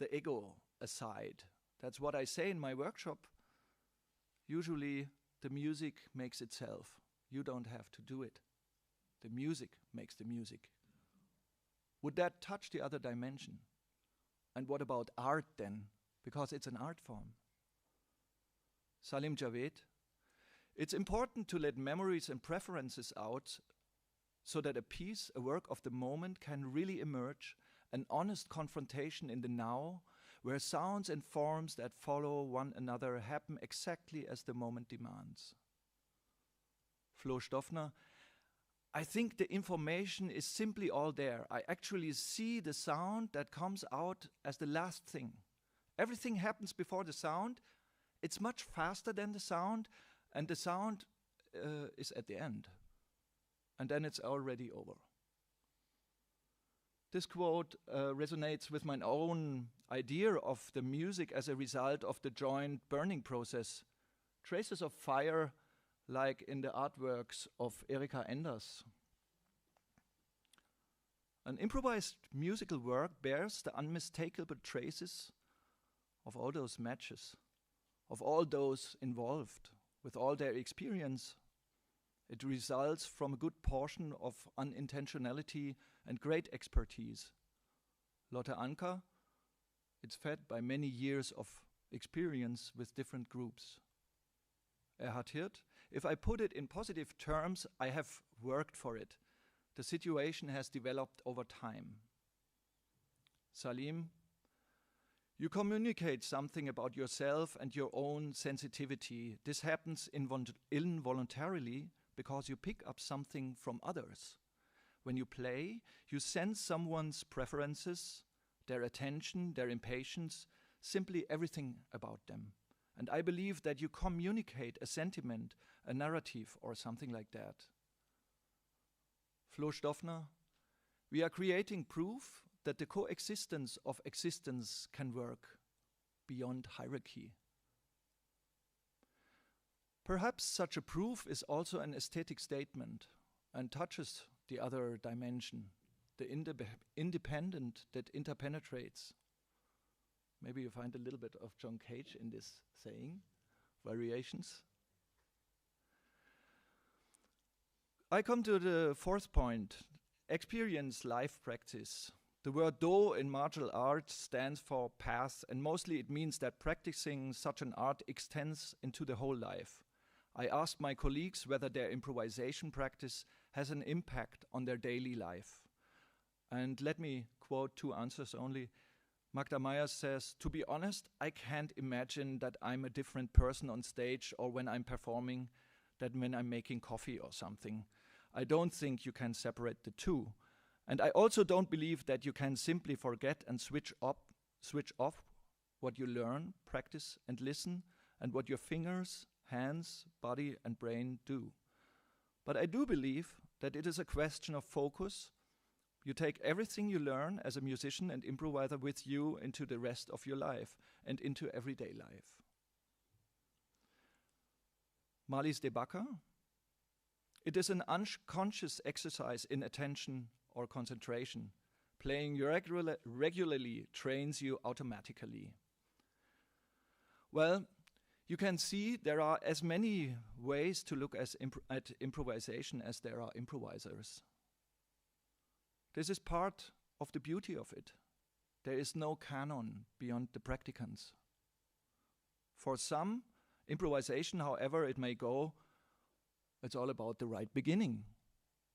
the ego aside. That's what I say in my workshop. Usually the music makes itself. You don't have to do it. The music makes the music. Would that touch the other dimension? And what about art then? Because it's an art form. Salim Javed, it's important to let memories and preferences out so that a piece, a work of the moment can really emerge, an honest confrontation in the now, where sounds and forms that follow one another happen exactly as the moment demands. Flo Stoffner, I think the information is simply all there. I actually see the sound that comes out as the last thing. Everything happens before the sound. It's much faster than the sound, and the sound is at the end. And then it's already over. This quote resonates with my own idea of the music as a result of the joint burning process. Traces of fire, like in the artworks of Erika Enders. An improvised musical work bears the unmistakable traces of all those matches, of all those involved, with all their experience. It results from a good portion of unintentionality and great expertise. Lotte Anker, it's fed by many years of experience with different groups. Erhard Hirt, if I put it in positive terms, I have worked for it. The situation has developed over time. Salim, you communicate something about yourself and your own sensitivity. This happens involuntarily because you pick up something from others. When you play, you sense someone's preferences, their attention, their impatience, simply everything about them. And I believe that you communicate a sentiment, a narrative, or something like that. Flo Stoffner, we are creating proof that the coexistence of existence can work beyond hierarchy. Perhaps such a proof is also an aesthetic statement and touches the other dimension, the independent that interpenetrates. Maybe you find a little bit of John Cage in this saying, variations. I come to the fourth point, experience life practice. The word do in martial arts stands for path, and mostly it means that practicing such an art extends into the whole life. I asked my colleagues whether their improvisation practice has an impact on their daily life. And let me quote two answers only. Magda Meyer says, to be honest, I can't imagine that I'm a different person on stage or when I'm performing than when I'm making coffee or something. I don't think you can separate the two. And I also don't believe that you can simply forget and switch off what you learn, practice, and listen, and what your fingers, hands, body, and brain do. But I do believe that it is a question of focus. You take everything you learn as a musician and improviser with you into the rest of your life and into everyday life. Marlies de Backer. It is an unconscious exercise in attention or concentration. Playing regularly trains you automatically. Well, you can see there are as many ways to look at improvisation as there are improvisers. This is part of the beauty of it. There is no canon beyond the practicants. For some, improvisation, however it may go, it's all about the right beginning.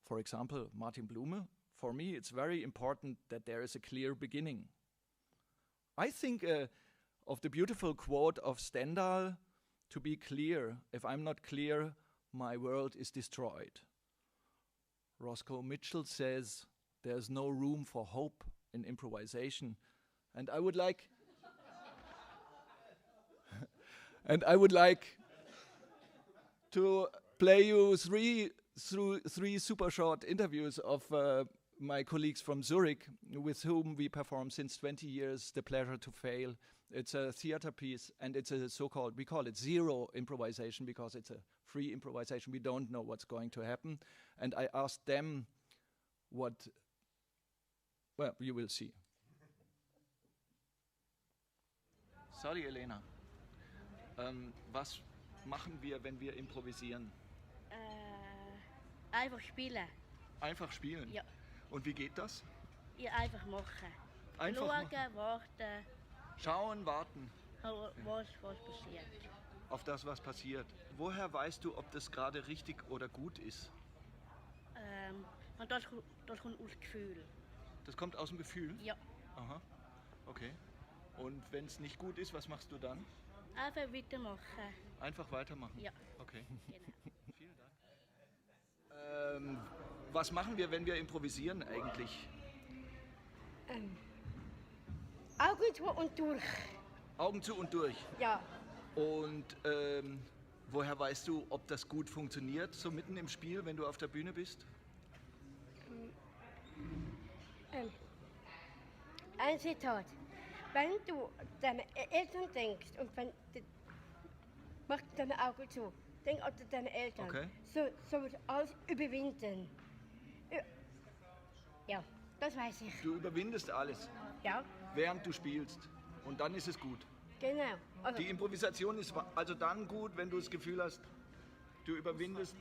For example, Martin Blume, for me it's very important that there is a clear beginning. I think of the beautiful quote of Stendhal, to be clear, if I'm not clear, my world is destroyed. Roscoe Mitchell says, there's no room for hope in improvisation. And I would like to play you three super short interviews of my colleagues from Zurich, with whom we perform since 20 years, The Pleasure to Fail. It's a theater piece, and it's a so-called, we call it zero improvisation because it's a free improvisation. We don't know what's going to happen. And I asked them what, well, you will see. Sorry, Elena. Was machen wir, wenn wir improvisieren? Einfach spielen. Einfach spielen? Ja. Und wie geht das? Ja, einfach machen. Einfach schauen, warten. Schauen, warten. Was passiert. Auf das, was passiert. Woher weißt du, ob das gerade richtig oder gut ist? Und das kommt aus Gefühl. Das kommt aus dem Gefühl? Ja. Aha, okay. Und wenn es nicht gut ist, was machst du dann? Einfach weitermachen. Einfach weitermachen? Ja. Okay. Genau. Vielen Dank. Was machen wir, wenn wir improvisieren eigentlich? Augen zu und durch. Augen zu und durch? Ja. Und woher weißt du, ob das gut funktioniert, so mitten im Spiel, wenn du auf der Bühne bist? Ein Zitat. Wenn du deine Eltern denkst und mach deine Augen zu, denk an deine Eltern. Okay. So wird alles überwinden. Ja, das weiß ich. Du überwindest alles, Ja, während du spielst. Und dann ist es gut. genau. Also, Die Improvisation ist also dann gut, wenn du das Gefühl hast, du überwindest.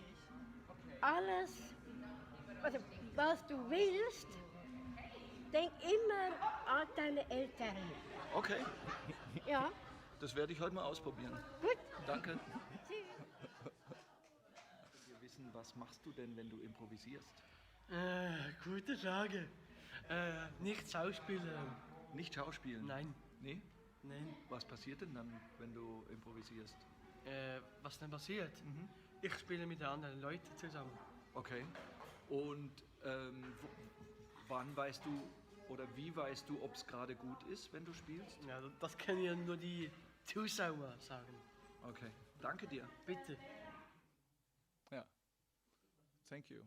alles, also, was du willst, denk immer an deine Eltern. Okay, Ja, das werde ich heute mal ausprobieren. gut. Danke. Tschüss. Wir wissen, was machst du denn, wenn du improvisierst? Gute Frage. Nicht schauspielen. Nicht schauspielen? Nein. Nee? Nein. Was passiert denn dann, wenn du improvisierst? Was denn passiert? Ich spiele mit anderen Leuten zusammen. Okay. Und wann weißt du oder wie weißt du, ob es gerade gut ist, wenn du spielst? Ja, das können ja nur die Zuschauer sagen. Okay. Danke dir. Bitte. Ja. Thank you.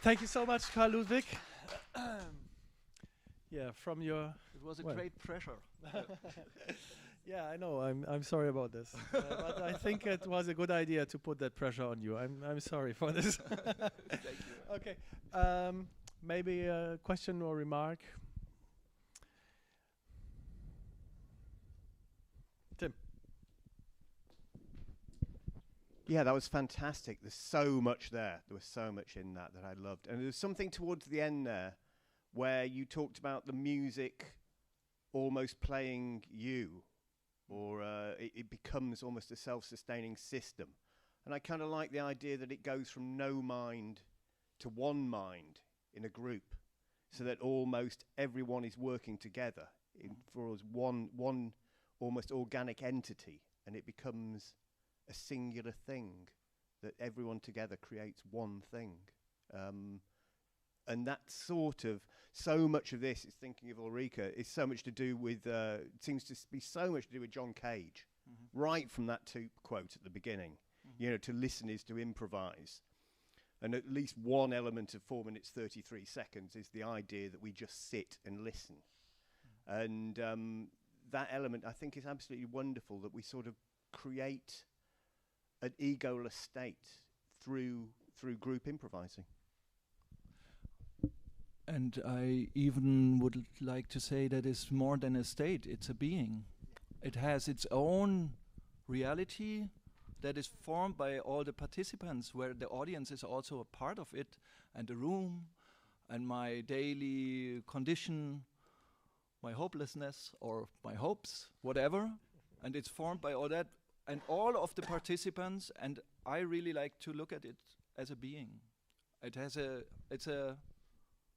Thank you so much, Carl Ludwig. Yeah, from your... It was a well. great pressure. Yeah, I know. I'm sorry about this, but I think it was a good idea to put that pressure on you. I'm sorry for this. Thank you. Okay, maybe a question or remark. Tim. Yeah, that was fantastic. There's so much there. There was so much in that I loved. And there's something towards the end there where you talked about the music almost playing you, or it becomes almost a self-sustaining system. And I kind of like the idea that it goes from no mind to one mind in a group, so that almost everyone is working together for us one almost organic entity, and it becomes a singular thing that everyone together creates one thing. And that sort of, so much of this is thinking of Ulrika, is so much to do with, seems to be so much to do with John Cage, right from that quote at the beginning. You know, to listen is to improvise. And at least one element of 4 minutes 33 seconds is the idea that we just sit and listen. And that element, I think, is absolutely wonderful, that we sort of create an egoless state through group improvising. And I even would like to say that it's more than a state, it's a being. It has its own reality that is formed by all the participants, where the audience is also a part of it, and the room, and my daily condition, my hopelessness, or my hopes, whatever. And it's formed by all that, and all of the participants, and I really like to look at it as a being. It's a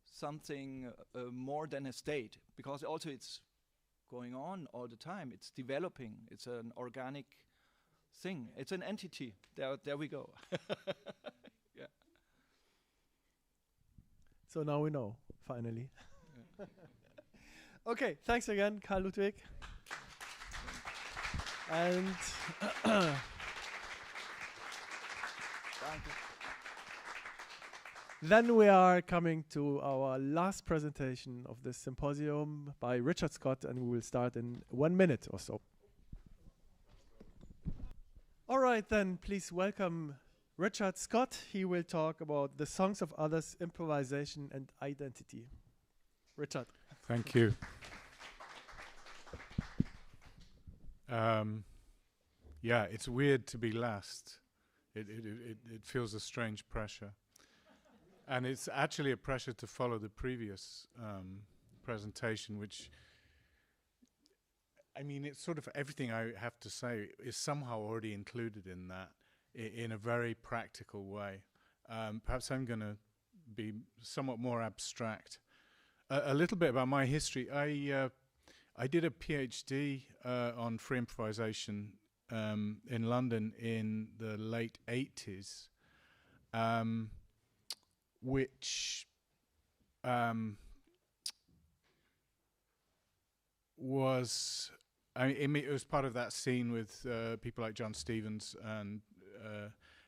something more than a state, because also it's going on all the time. It's developing. It's an organic thing. It's an entity. There we go. Yeah. So now we know, finally. Yeah. Okay, thanks again, Carl Ludwig. And then we are coming to our last presentation of this symposium by Richard Scott, and we will start in 1 minute or so. All right, then please welcome Richard Scott. He will talk about the songs of others, improvisation and identity. Richard. Thank you. Yeah, it's weird to be last. It feels a strange pressure. And it's actually a pressure to follow the previous presentation, which, I mean, it's sort of everything I have to say is somehow already included in that in a very practical way. Perhaps I'm going to be somewhat more abstract. A little bit about my history. I did a PhD on free improvisation in London in the late 80s. Which was, it was part of that scene with people like John Stevens and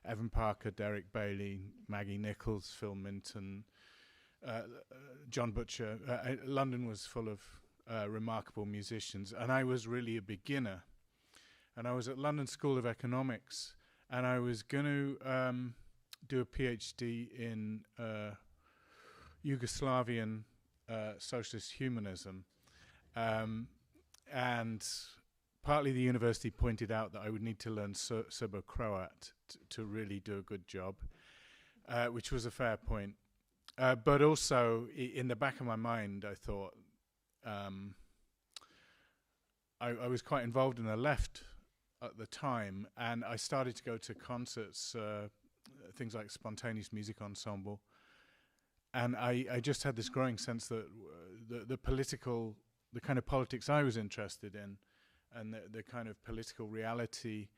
Evan Parker, Derek Bailey, Maggie Nichols, Phil Minton, John Butcher. London was full of remarkable musicians, and I was really a beginner. And I was at London School of Economics, and I was going to do a PhD in Yugoslavian socialist humanism, and partly the university pointed out that I would need to learn Serbo-Croat to really do a good job, which was a fair point. But also, in the back of my mind, I thought I was quite involved in the left at the time, and I started to go to concerts, things like Spontaneous Music Ensemble, and I just had this growing sense that the kind of politics I was interested in, and the kind of political reality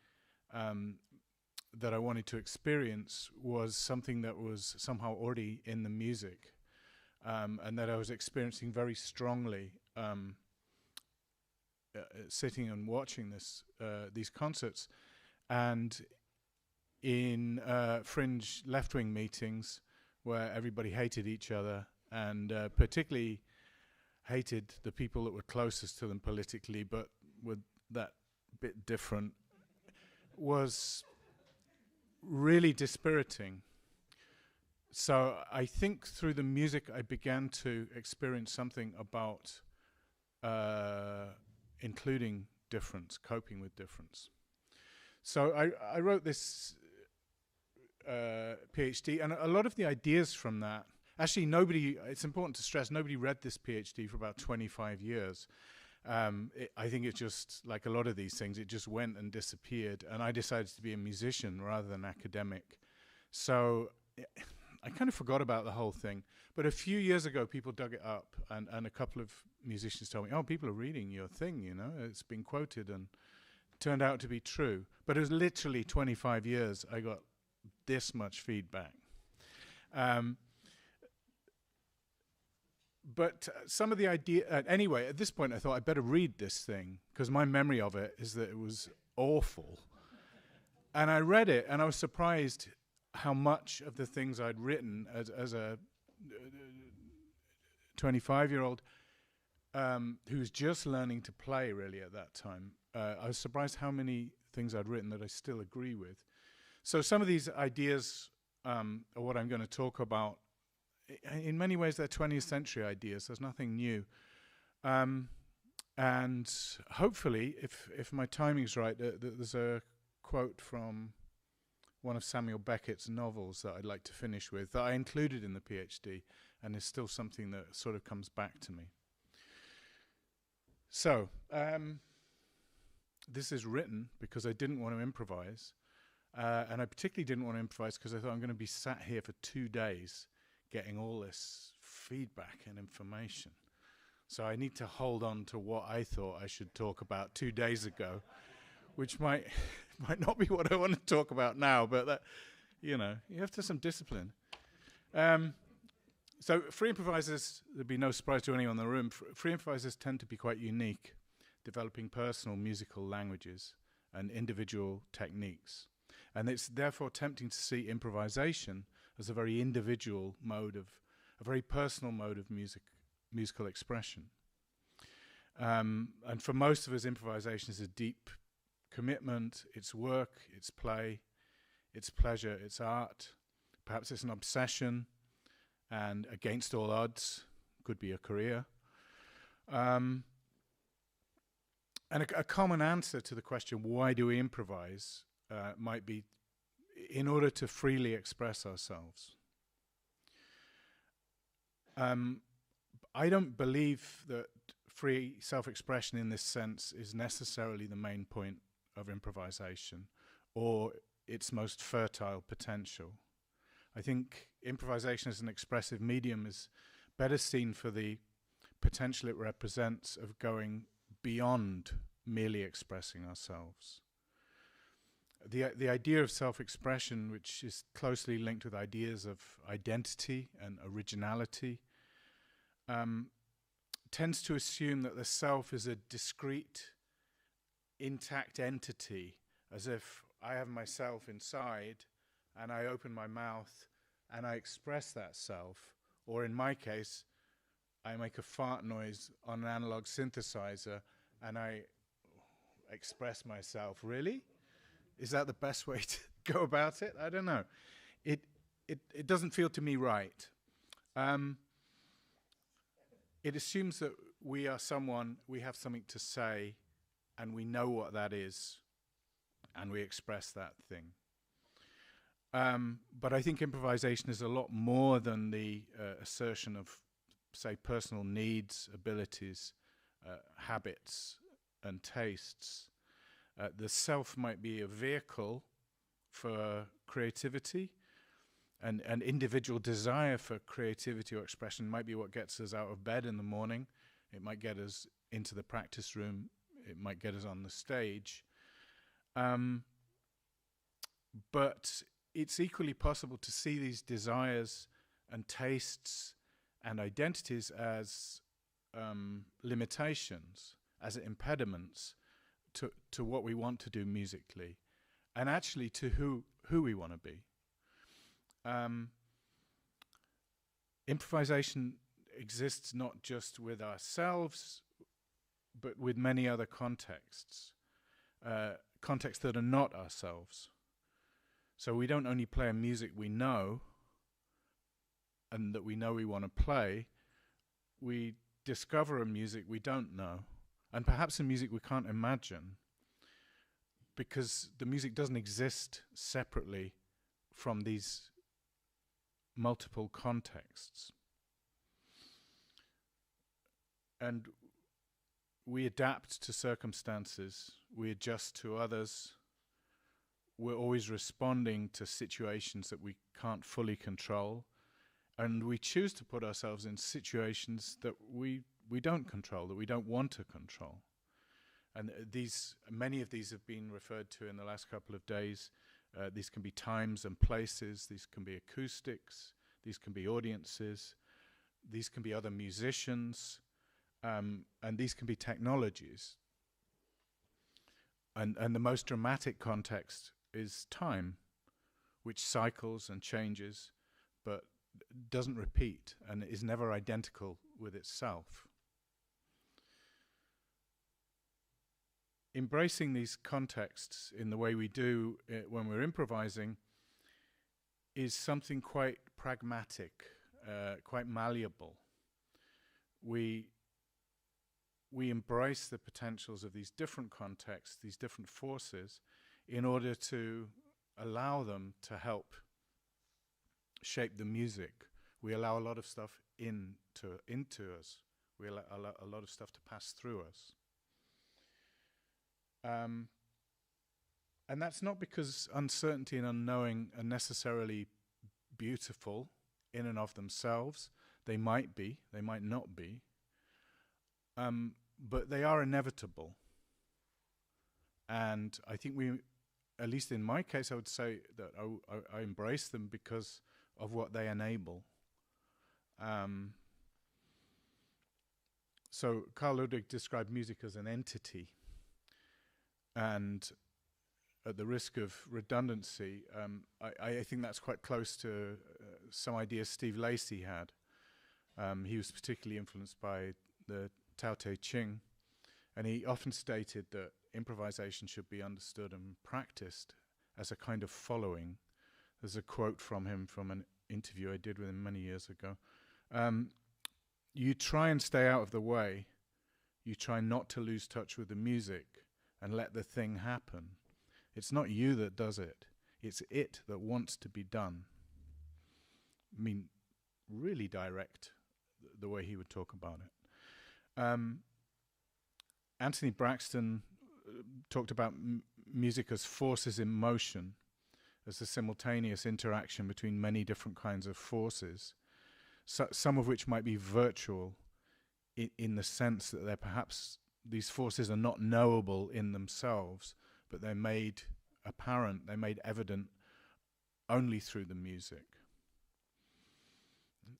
that I wanted to experience was something that was somehow already in the music, and that I was experiencing very strongly sitting and watching these concerts, and in fringe left-wing meetings where everybody hated each other and particularly hated the people that were closest to them politically but were that bit different, was really dispiriting. So I think through the music I began to experience something about including difference, coping with difference. So I wrote this PhD, and a lot of the ideas from that, actually it's important to stress, nobody read this PhD for about 25 years. I think it's just like a lot of these things, it just went and disappeared, and I decided to be a musician rather than academic. So I kind of forgot about the whole thing. But a few years ago, people dug it up, and a couple of musicians told me, oh, people are reading your thing, you know, it's been quoted, and it turned out to be true. But it was literally 25 years I got this much feedback. But some of the idea, anyway, at this point I thought I'd better read this thing, because my memory of it is that it was awful. And I read it, and I was surprised how much of the things I'd written as a 25-year-old who was just learning to play really at that time, I was surprised how many things I'd written that I still agree with. So some of these ideas are what I'm going to talk about. In many ways, they're 20th century ideas. There's nothing new. And hopefully, if my timing's right, there's a quote from one of Samuel Beckett's novels that I'd like to finish with, that I included in the PhD, and is still something that sort of comes back to me. So, this is written because I didn't want to improvise, and I particularly didn't want to improvise because I thought I'm going to be sat here for 2 days getting all this feedback and information. So I need to hold on to what I thought I should talk about 2 days ago, which might not be what I want to talk about now, but that, you know, you have to have some discipline. So free improvisers, there'd be no surprise to anyone in the room, free improvisers tend to be quite unique, developing personal musical languages and individual techniques. And it's therefore tempting to see improvisation as a very individual mode of, a very personal mode of musical expression. And for most of us, improvisation is a deep commitment. It's work, it's play, it's pleasure, it's art. Perhaps it's an obsession, and against all odds, could be a career. And a common answer to the question, why do we improvise, might be in order to freely express ourselves. I don't believe that free self-expression in this sense is necessarily the main point of improvisation or its most fertile potential. I think improvisation as an expressive medium is better seen for the potential it represents of going beyond merely expressing ourselves. The idea of self-expression, which is closely linked with ideas of identity and originality, tends to assume that the self is a discrete, intact entity, as if I have myself inside and I open my mouth and I express that self, or in my case, I make a fart noise on an analog synthesizer and I express myself. Really? Is that the best way to go about it? I don't know. It doesn't feel to me right. It assumes that we are someone, we have something to say, and we know what that is, and we express that thing. But I think improvisation is a lot more than the assertion of, say, personal needs, abilities, habits, and tastes. The self might be a vehicle for creativity, and an individual desire for creativity or expression might be what gets us out of bed in the morning. It might get us into the practice room. It might get us on the stage. But it's equally possible to see these desires and tastes and identities as limitations, as impediments to what we want to do musically, and actually to who we want to be. Improvisation exists not just with ourselves, but with many other contexts, contexts that are not ourselves. So we don't only play a music we know and that we know we want to play, we discover a music we don't know, and perhaps a music we can't imagine, because the music doesn't exist separately from these multiple contexts. And we adapt to circumstances, we adjust to others, we're always responding to situations that we can't fully control, and we choose to put ourselves in situations that we don't control, that we don't want to control. And many of these have been referred to in the last couple of days. These can be times and places, these can be acoustics, these can be audiences, these can be other musicians, and these can be technologies. And the most dramatic context is time, which cycles and changes, but doesn't repeat and is never identical with itself. Embracing these contexts in the way we do when we're improvising is something quite pragmatic, quite malleable. We embrace the potentials of these different contexts, these different forces, in order to allow them to help shape the music. We allow a lot of stuff into us. We allow a lot of stuff to pass through us. And that's not because uncertainty and unknowing are necessarily beautiful in and of themselves. They might be, they might not be. But they are inevitable. And I think at least in my case, I would say that I embrace them because of what they enable. So Carl Ludwig described music as an entity. And at the risk of redundancy, I think that's quite close to some ideas Steve Lacy had. He was particularly influenced by the Tao Te Ching, and he often stated that improvisation should be understood and practiced as a kind of following. There's a quote from him from an interview I did with him many years ago. You try and stay out of the way. You try not to lose touch with the music and let the thing happen. It's not you that does it. It's it that wants to be done. I mean, really direct, the way he would talk about it. Anthony Braxton talked about music as forces in motion, as a simultaneous interaction between many different kinds of forces, some of which might be virtual in the sense that they're perhaps, these forces are not knowable in themselves, but they're made apparent, they're made evident only through the music.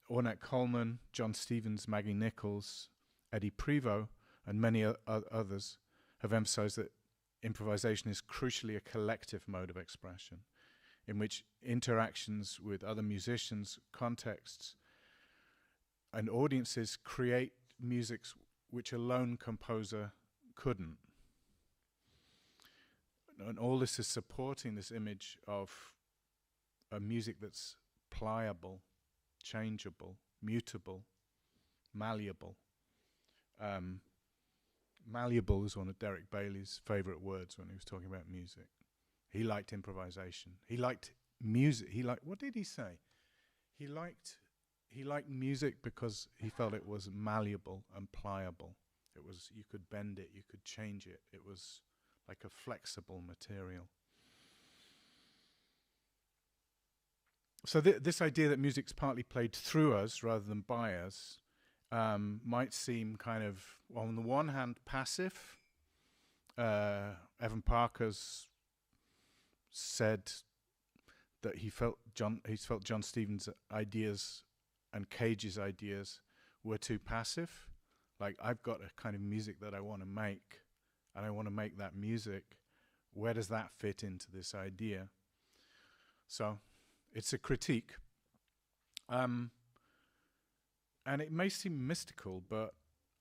Ornette Coleman, John Stevens, Maggie Nichols, Eddie Prevost, and many others have emphasized that improvisation is crucially a collective mode of expression, in which interactions with other musicians, contexts, and audiences create musics which a lone composer couldn't. And all this is supporting this image of a music that's pliable, changeable, mutable, malleable. Malleable is one of Derek Bailey's favorite words when he was talking about music. He liked improvisation. He liked music. What did he say? He liked music because he felt it was malleable and pliable. It was, you could bend it, you could change it. It was like a flexible material. So this idea that music's partly played through us rather than by us might seem kind of, well, on the one hand, passive. Evan Parker's said that he felt John Stevens' ideas and Cage's ideas were too passive, Like, I've got a kind of music that I want to make, and I want to make that music. Where does that fit into this idea? So it's a critique. And it may seem mystical, but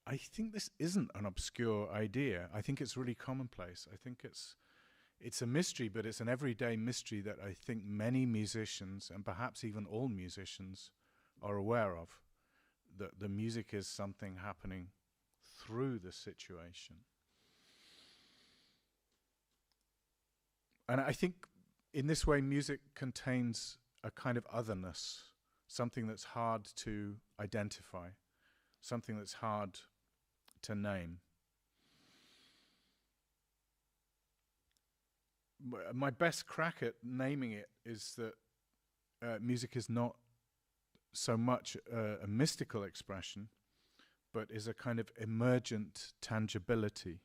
I think this isn't an obscure idea. I think it's really commonplace. I think it's a mystery, but it's an everyday mystery that I think many musicians, and perhaps even all musicians, are aware of. That the music is something happening through the situation. And I think in this way music contains a kind of otherness, something that's hard to identify, something that's hard to name. My best crack at naming it is that music is not so much a mystical expression, but is a kind of emergent tangibility.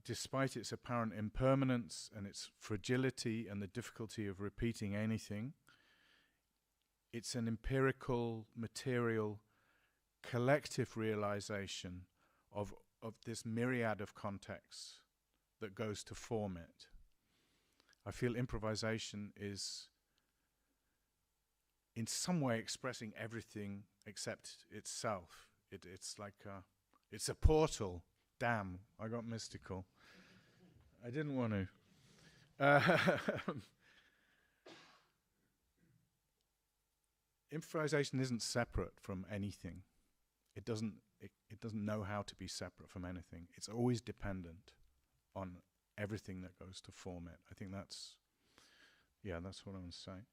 Despite its apparent impermanence and its fragility and the difficulty of repeating anything, it's an empirical, material, collective realization of this myriad of contexts that goes to form it. I feel improvisation is in some way expressing everything except itself. It's like it's a portal. Damn, I got mystical. I didn't want to. Improvisation isn't separate from anything. It doesn't know how to be separate from anything. It's always dependent on everything that goes to form it. I think that's what I want to say.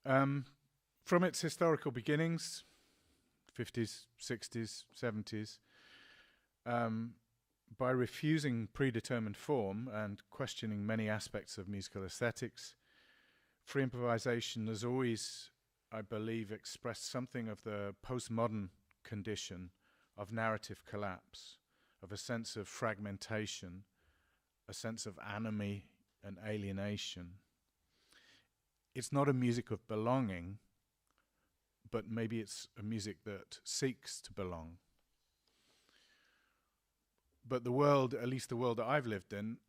From its historical beginnings, 50s, 60s, 70s, by refusing predetermined form and questioning many aspects of musical aesthetics, free improvisation has always, I believe, expressed something of the postmodern condition of narrative collapse, of a sense of fragmentation, a sense of anomie and alienation. It's not a music of belonging, but maybe it's a music that seeks to belong. But the world, at least the world that I've lived in,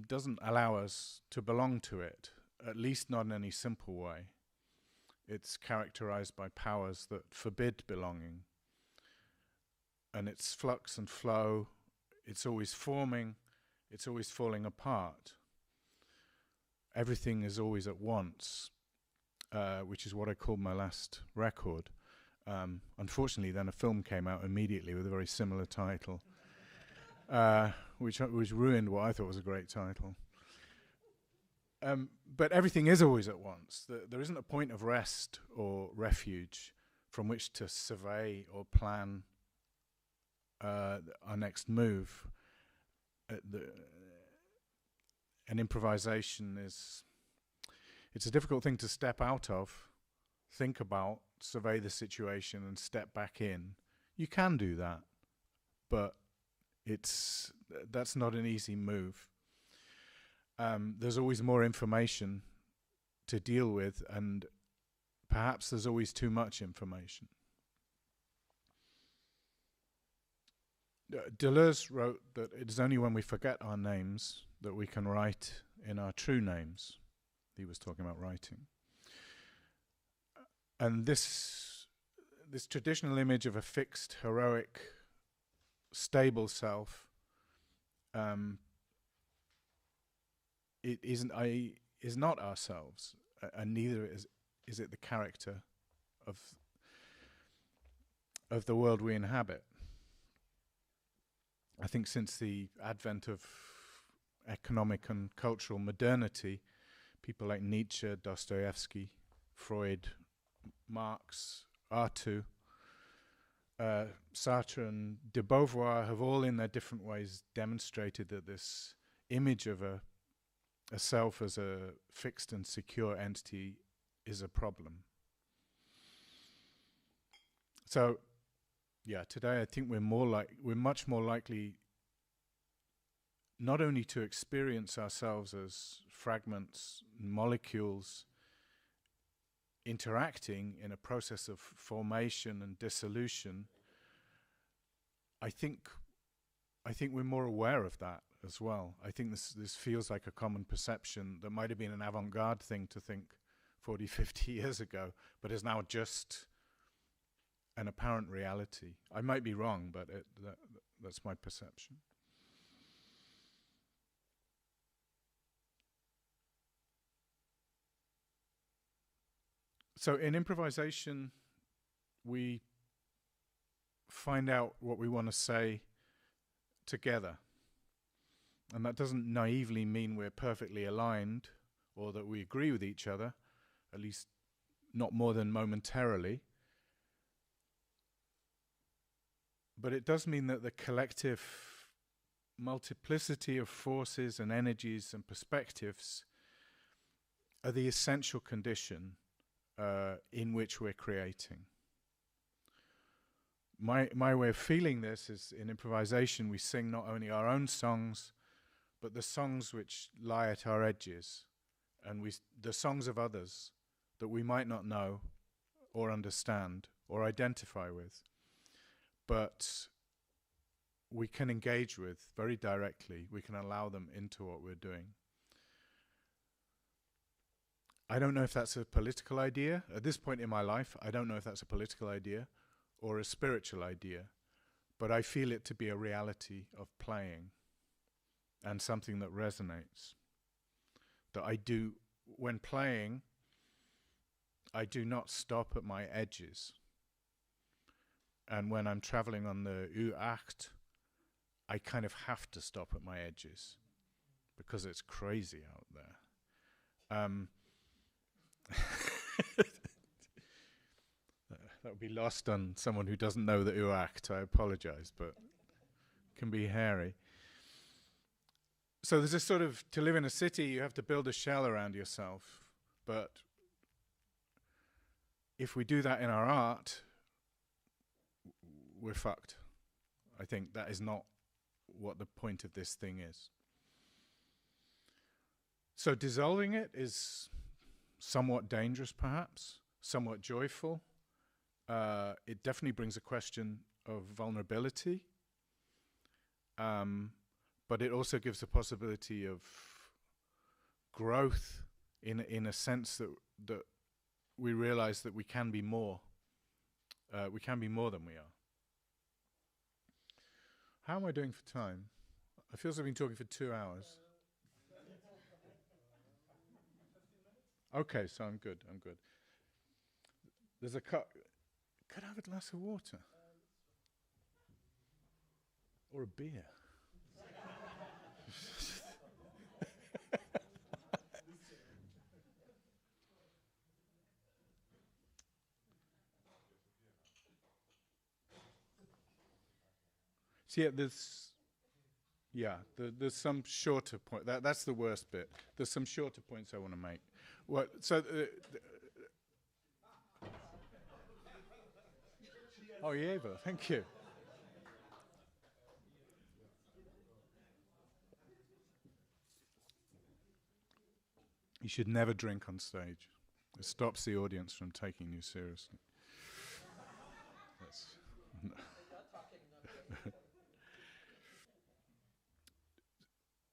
doesn't allow us to belong to it, at least not in any simple way. It's characterized by powers that forbid belonging. And it's flux and flow, it's always forming, it's always falling apart. Everything is always at once, which is what I called my last record. Unfortunately, then a film came out immediately with a very similar title, which ruined what I thought was a great title. But everything is always at once. There isn't a point of rest or refuge from which to survey or plan our next move. An improvisation it's a difficult thing to step out of, think about, survey the situation and step back in. You can do that, but that's not an easy move. There's always more information to deal with, and perhaps there's always too much information. Deleuze wrote that it is only when we forget our names that we can write in our true names. He was talking about writing. And this traditional image of a fixed, heroic, stable self, it is not ourselves, and neither is it the character of the world we inhabit. I think since the advent of economic and cultural modernity, people like Nietzsche, Dostoevsky, Freud, Marx, Artaud, Sartre and de Beauvoir have all in their different ways demonstrated that this image of a self as a fixed and secure entity is a problem. So, yeah, today I think we're much more likely not only to experience ourselves as fragments, molecules interacting in a process of formation and dissolution, I think we're more aware of that as well. I think this feels like a common perception that might have been an avant-garde thing to think 40, 50 years ago, but is now just an apparent reality. I might be wrong, but that's my perception. So in improvisation, we find out what we want to say together. And that doesn't naively mean we're perfectly aligned or that we agree with each other, at least not more than momentarily. But it does mean that the collective multiplicity of forces and energies and perspectives are the essential condition in which we're creating. My way of feeling this is, in improvisation, we sing not only our own songs, but the songs which lie at our edges, and the songs of others that we might not know or understand or identify with, but we can engage with very directly. We can allow them into what we're doing. I don't know if that's a political idea. At this point in my life, I don't know if that's a political idea or a spiritual idea, but I feel it to be a reality of playing and something that resonates. That I do, when playing, I do not stop at my edges. And when I'm traveling on the U8, I kind of have to stop at my edges because it's crazy out there. That would be lost on someone who doesn't know the U8. I apologize, but it can be hairy. So there's this sort of, to live in a city, you have to build a shell around yourself. But if we do that in our art, we're fucked. I think that is not what the point of this thing is. So dissolving it is somewhat dangerous, perhaps, somewhat joyful. It definitely brings a question of vulnerability. But it also gives the possibility of growth in a sense that we realize that we can be more. We can be more than we are. How am I doing for time? I feel as I've been talking for 2 hours. Okay, so I'm good. There's a cup. Could I have a glass of water? Or a beer? So there's some shorter point. That's the worst bit. There's some shorter points I want to make. Well, so oh, Eva, thank you. You should never drink on stage. It stops the audience from taking you seriously.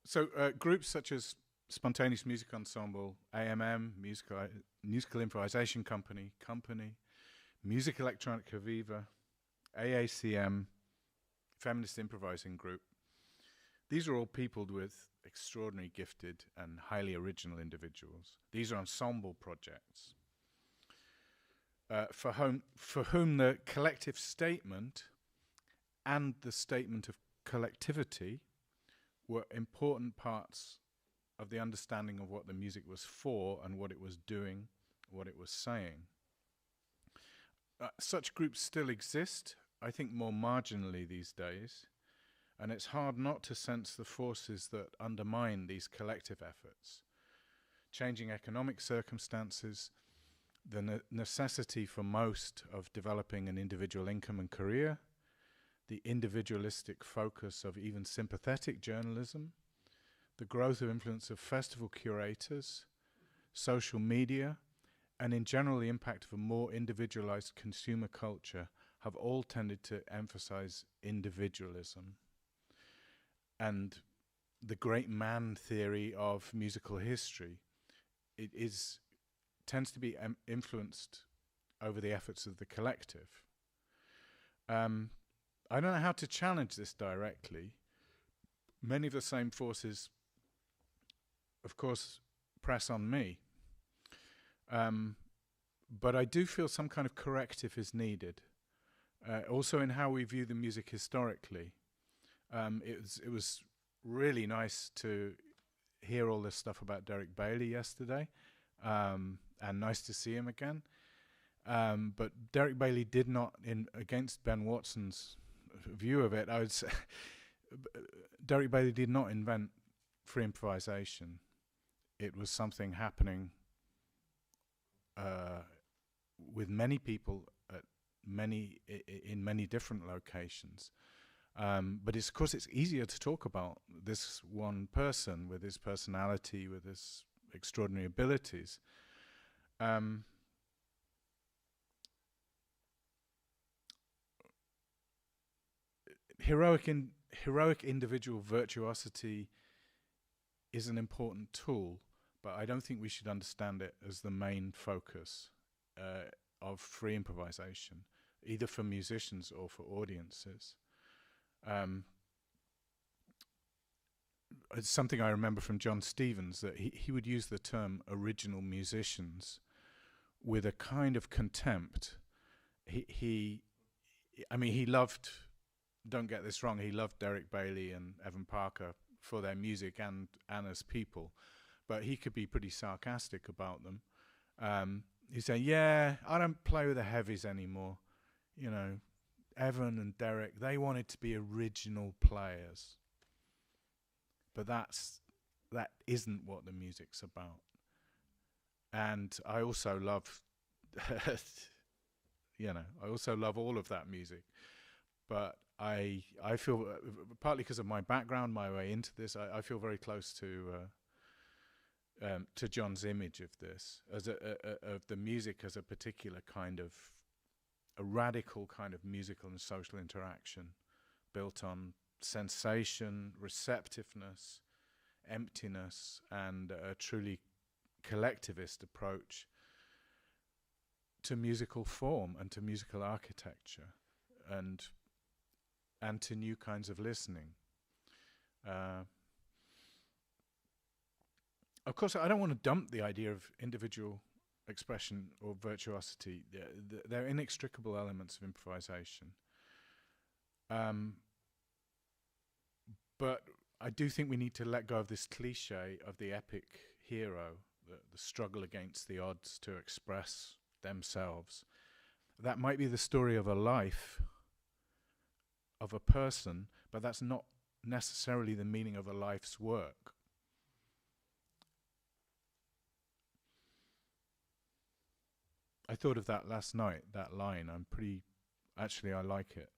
So groups such as Spontaneous Music Ensemble, AMM, Musical Improvisation Company, Music Electronica Viva, AACM, Feminist Improvising Group, these are all peopled with extraordinarily gifted and highly original individuals. These are ensemble projects for whom the collective statement and the statement of collectivity were important parts of the understanding of what the music was for and what it was doing, what it was saying. Such groups still exist, I think more marginally these days, and it's hard not to sense the forces that undermine these collective efforts. Changing economic circumstances, the necessity for most of developing an individual income and career, the individualistic focus of even sympathetic journalism, the growth of influence of festival curators, social media, and in general the impact of a more individualized consumer culture have all tended to emphasize individualism. And the great man theory of musical history, it tends to be influenced over the efforts of the collective. I don't know how to challenge this directly. Many of the same forces, of course, press on me. But I do feel some kind of corrective is needed. Also in how we view the music historically. It was really nice to hear all this stuff about Derek Bailey yesterday, and nice to see him again. But Derek Bailey did not, against Ben Watson's view of it, I would say, Derek Bailey did not invent free improvisation. It was something happening with many people at in many different locations. But of course it's easier to talk about this one person with his personality, with his extraordinary abilities. Heroic individual virtuosity is an important tool, but I don't think we should understand it as the main focus of free improvisation, either for musicians or for audiences. It's something I remember from John Stevens, that he would use the term original musicians with a kind of contempt. He loved, don't get this wrong, he loved Derek Bailey and Evan Parker for their music and as people, but he could be pretty sarcastic about them. He'd say, yeah, I don't play with the heavies anymore. You know, Evan and Derek, they wanted to be original players. But that isn't what the music's about. And I also love, I also love all of that music. But I feel, partly because of my background, my way into this, I feel very close to John's image of this, as of the music as a particular kind of, a radical kind of musical and social interaction built on sensation, receptiveness, emptiness, and a truly collectivist approach to musical form and to musical architecture and to new kinds of listening. Of course, I don't want to dump the idea of individual expression or virtuosity. They're inextricable elements of improvisation. But I do think we need to let go of this cliche of the epic hero, the struggle against the odds to express themselves. That might be the story of a life, of a person, but that's not necessarily the meaning of a life's work. I thought of that last night, that line. Actually, I like it.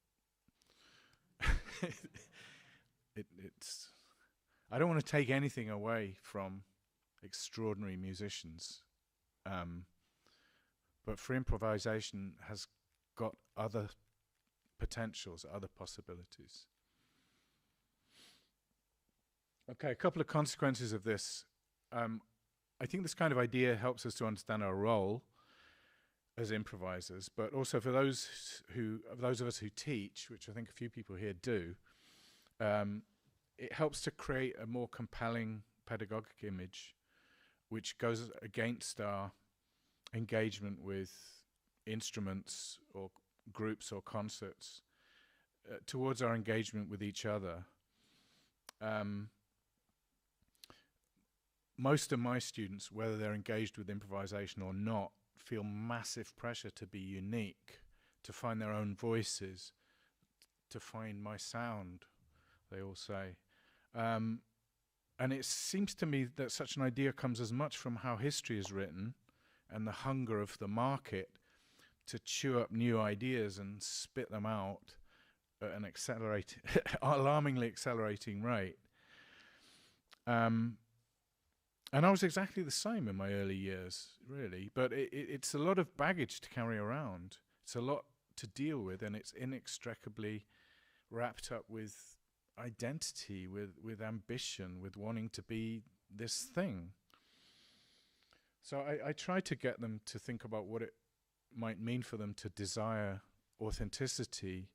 It's. I don't want to take anything away from extraordinary musicians, but free improvisation has got other potentials, other possibilities. Okay, a couple of consequences of this. I think this kind of idea helps us to understand our role as improvisers, but also for those of us who teach, which I think a few people here do, it helps to create a more compelling pedagogic image, which goes against our engagement with instruments or groups or concerts, towards our engagement with each other. Most of my students, whether they're engaged with improvisation or not, feel massive pressure to be unique, to find their own voices, to find my sound, they all say. And it seems to me that such an idea comes as much from how history is written and the hunger of the market to chew up new ideas and spit them out at an alarmingly accelerating rate. And I was exactly the same in my early years, really. But it's a lot of baggage to carry around. It's a lot to deal with, and it's inextricably wrapped up with identity, with ambition, with wanting to be this thing. So I try to get them to think about what it might mean for them to desire authenticity,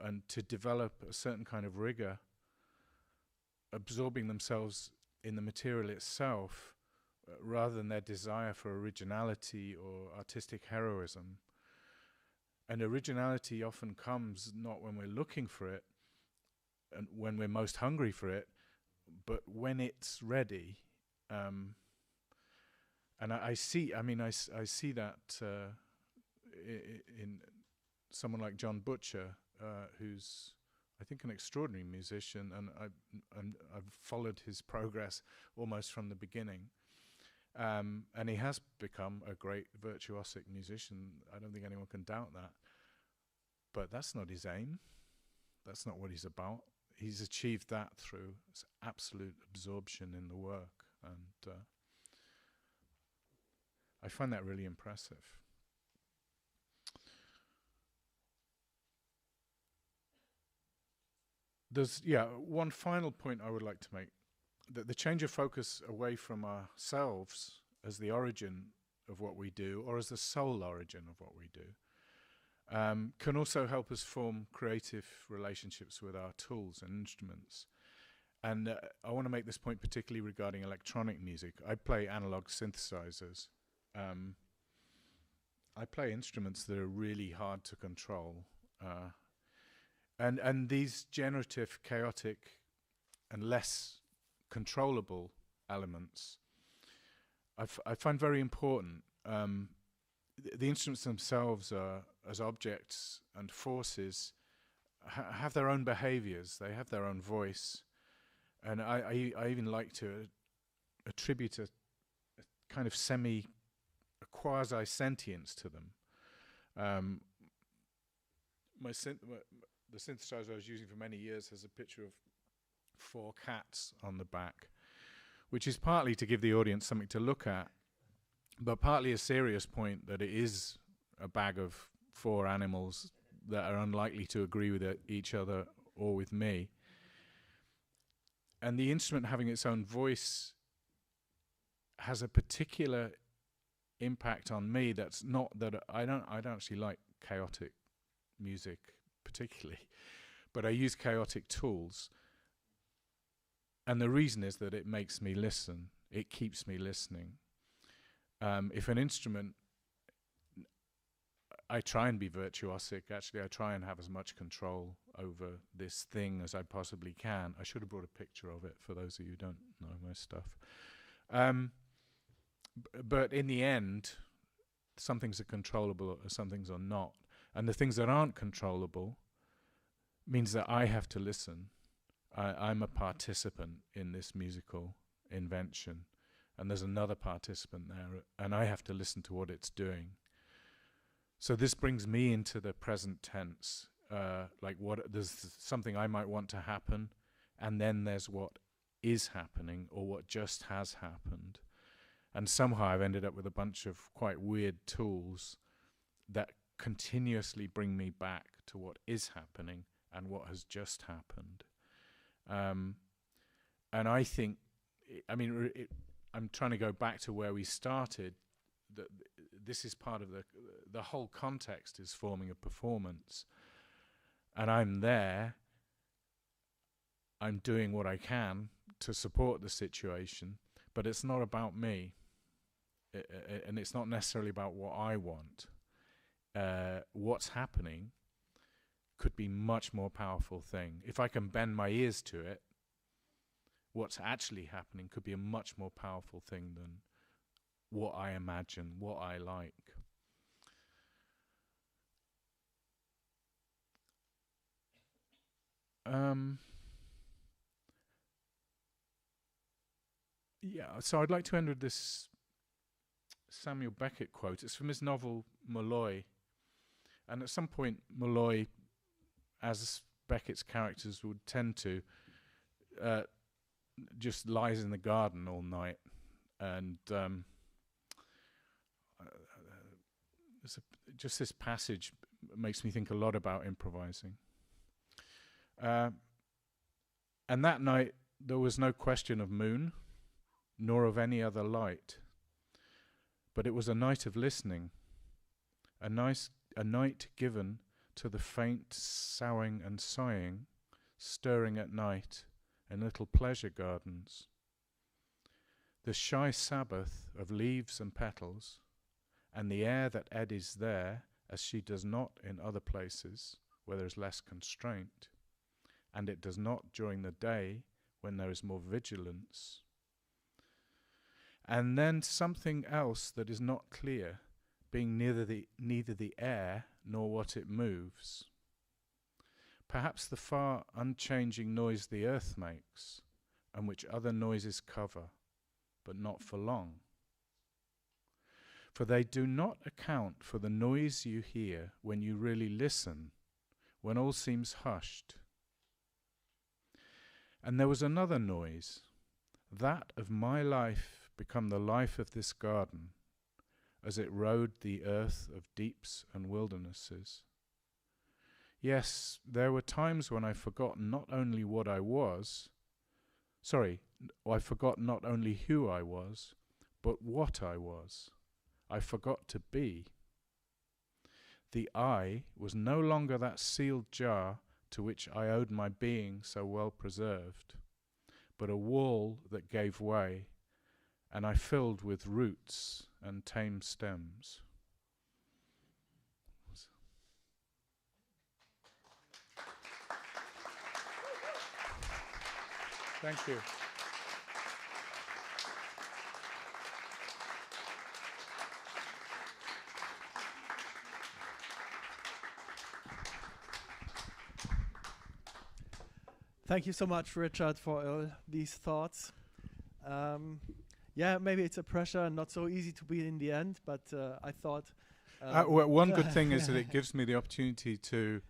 and to develop a certain kind of rigor, absorbing themselves in the material itself, rather than their desire for originality or artistic heroism. And originality often comes not when we're looking for it and when we're most hungry for it, but when it's ready. And I see that in someone like John Butcher, who's, I think, an extraordinary musician, and I've followed his progress almost from the beginning. And he has become a great virtuosic musician. I don't think anyone can doubt that. But that's not his aim. That's not what he's about. He's achieved that through absolute absorption in the work. And I find that really impressive. There's, one final point I would like to make. That the change of focus away from ourselves as the origin of what we do, or as the sole origin of what we do, can also help us form creative relationships with our tools and instruments. And I want to make this point particularly regarding electronic music. I play analog synthesizers. I play instruments that are really hard to control. And these generative, chaotic, and less controllable elements I find very important. The instruments themselves are, as objects and forces, have their own behaviors. They have their own voice. And I even like to attribute a kind of a quasi-sentience to them. The synthesizer I was using for many years has a picture of 4 cats on the back, which is partly to give the audience something to look at, but partly a serious point that it is a bag of 4 animals that are unlikely to agree with each other or with me. And the instrument having its own voice has a particular impact on me. That's not that I don't actually like chaotic music particularly, but I use chaotic tools. And the reason is that it makes me listen. It keeps me listening. If an instrument, I try and be virtuosic. Actually, I try and have as much control over this thing as I possibly can. I should have brought a picture of it for those of you who don't know my stuff. But in the end, some things are controllable or some things are not. And the things that aren't controllable means that I have to listen. I'm a participant in this musical invention, and there's another participant there, and I have to listen to what it's doing. So this brings me into the present tense, like there's something I might want to happen, and then there's what is happening or what just has happened. And somehow I've ended up with a bunch of quite weird tools that continuously bring me back to what is happening and what has just happened. And I think, I'm trying to go back to where we started. That this is part of the whole context is forming a performance, and I'm there. I'm doing what I can to support the situation, but it's not about me, and it's not necessarily about what I want. What's happening could be much more powerful thing. If I can bend my ears to it, what's actually happening could be a much more powerful thing than what I imagine, what I like. So I'd like to end with this Samuel Beckett quote. It's from his novel Molloy. And at some point, Molloy, as Beckett's characters would tend to, just lies in the garden all night, and just this passage makes me think a lot about improvising. And that night there was no question of moon, nor of any other light, but it was a night of listening, a night given to the faint soughing and sighing, stirring at night in little pleasure gardens. The shy Sabbath of leaves and petals, and the air that eddies there, as she does not in other places where there is less constraint, and it does not during the day when there is more vigilance. And then something else that is not clear, being neither the air nor what it moves. Perhaps the far unchanging noise the earth makes, and which other noises cover, but not for long. For they do not account for the noise you hear when you really listen, when all seems hushed. And there was another noise, that of my life become the life of this garden, as it rode the earth of deeps and wildernesses. Yes, there were times when I forgot not only what I was, I forgot not only who I was, but what I was. I forgot to be. The I was no longer that sealed jar to which I owed my being so well preserved, but a wall that gave way, and I filled with roots and tame stems. Thank you. Thank you so much, Richard, for all these thoughts. Yeah, maybe it's a pressure, not so easy to be in the end, but I thought... well, one good thing is that it gives me the opportunity to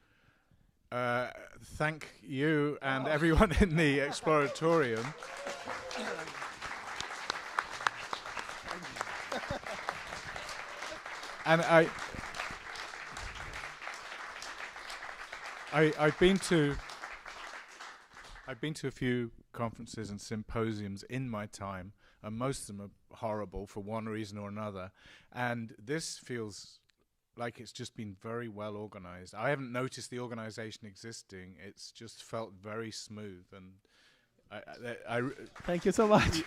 thank you and everyone in the exploratorium. And I've been to a few conferences and symposiums in my time, and most of them are horrible for one reason or another. And this feels like it's just been very well organized. I haven't noticed the organization existing. It's just felt very smooth. And thank you so much.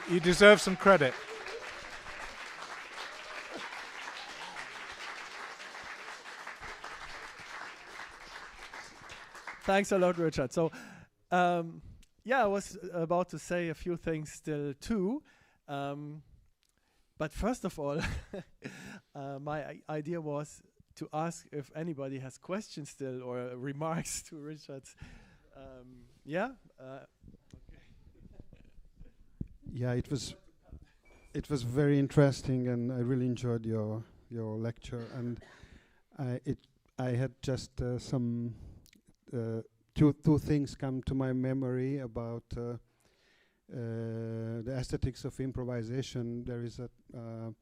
You deserve some credit. Thanks a lot, Richard. So, yeah, I was about to say a few things still too. But first of all, my idea was to ask if anybody has questions still or remarks to Richard's. Yeah? Yeah, it was very interesting, and I really enjoyed your lecture. And I had just some two things come to my memory about the aesthetics of improvisation. There is an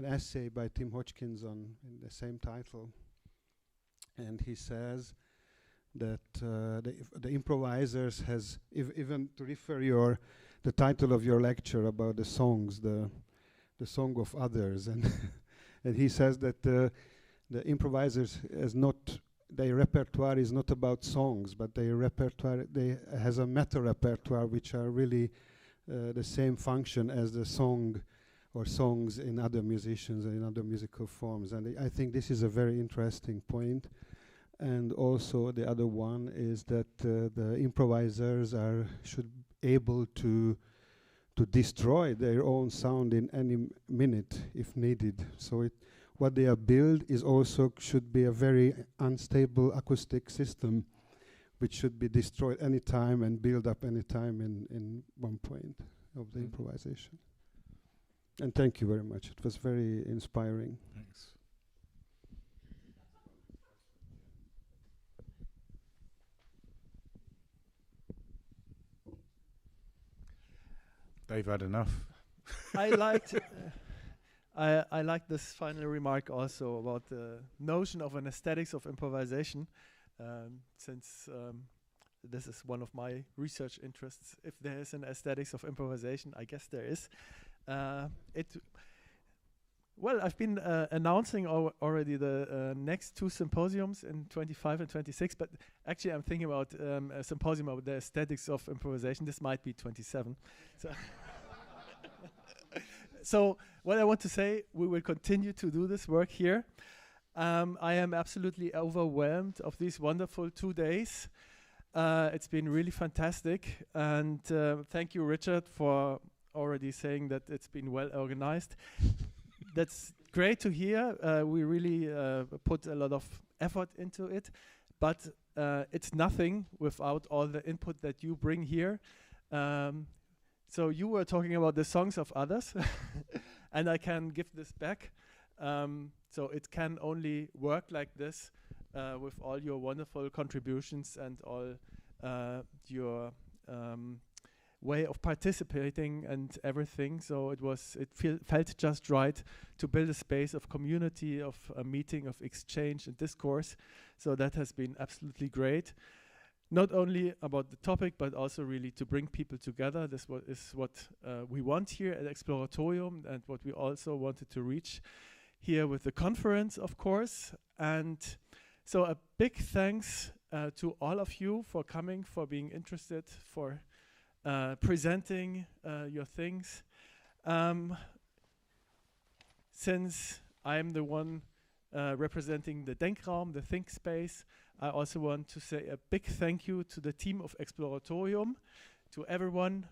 essay by Tim Hodgkins in the same title, and he says that the improvisers has, even to refer the title of your lecture about the songs, the song of others, and and he says that the improvisers has not, their repertoire is not about songs, but their repertoire has a meta repertoire which are really the same function as the song or songs in other musicians and in other musical forms. And I think this is a very interesting point. And also the other one is that the improvisers should able to destroy their own sound in any minute if needed. So what they are build is also should be a very unstable acoustic system, which should be destroyed any time and build up any time in one point of the improvisation. And thank you very much. It was very inspiring. Thanks. They've had enough. I liked I like this final remark also about the notion of an aesthetics of improvisation, since this is one of my research interests. If there is an aesthetics of improvisation, I guess there is. Well, I've been announcing already the next two symposiums in 25 and 26, but actually I'm thinking about a symposium about the aesthetics of improvisation. This might be 27. So, so what I want to say, we will continue to do this work here. I am absolutely overwhelmed of these wonderful 2 days. It's been really fantastic, and thank you, Richard, for already saying that it's been well organized. That's great to hear. We really put a lot of effort into it, but it's nothing without all the input that you bring here. So you were talking about the songs of others, and I can give this back. So it can only work like this with all your wonderful contributions and all your way of participating and everything. So it felt just right to build a space of community, of a meeting, of exchange and discourse. So that has been absolutely great. Not only about the topic, but also really to bring people together. This is what we want here at Exploratorium, and what we also wanted to reach here with the conference, of course. And so a big thanks to all of you for coming, for being interested, for presenting your things. Since I'm the one representing the Denkraum, the think space, I also want to say a big thank you to the team of Exploratorium, to everyone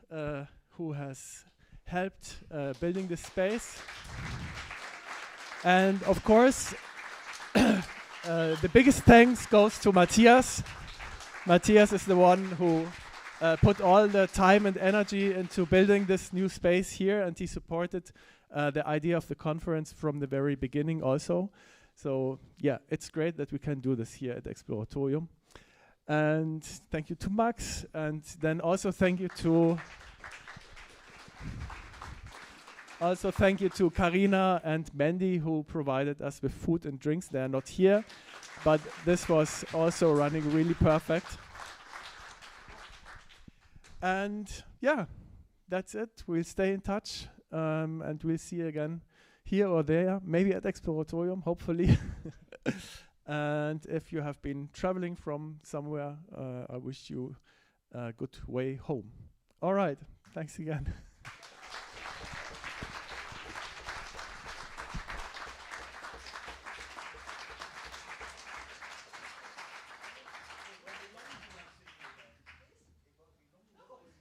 who has helped building this space. And of course, the biggest thanks goes to Matthias. Matthias is the one who put all the time and energy into building this new space here, and he supported the idea of the conference from the very beginning also. So yeah, it's great that we can do this here at Exploratorium. And thank you to Max, and then also thank you to Karina and Mandy, who provided us with food and drinks. They are not here, but this was also running really perfect. And yeah, that's it. We'll stay in touch, and we'll see you again here or there, maybe at Exploratorium, hopefully. And if you have been traveling from somewhere, I wish you a good way home. All right, thanks again.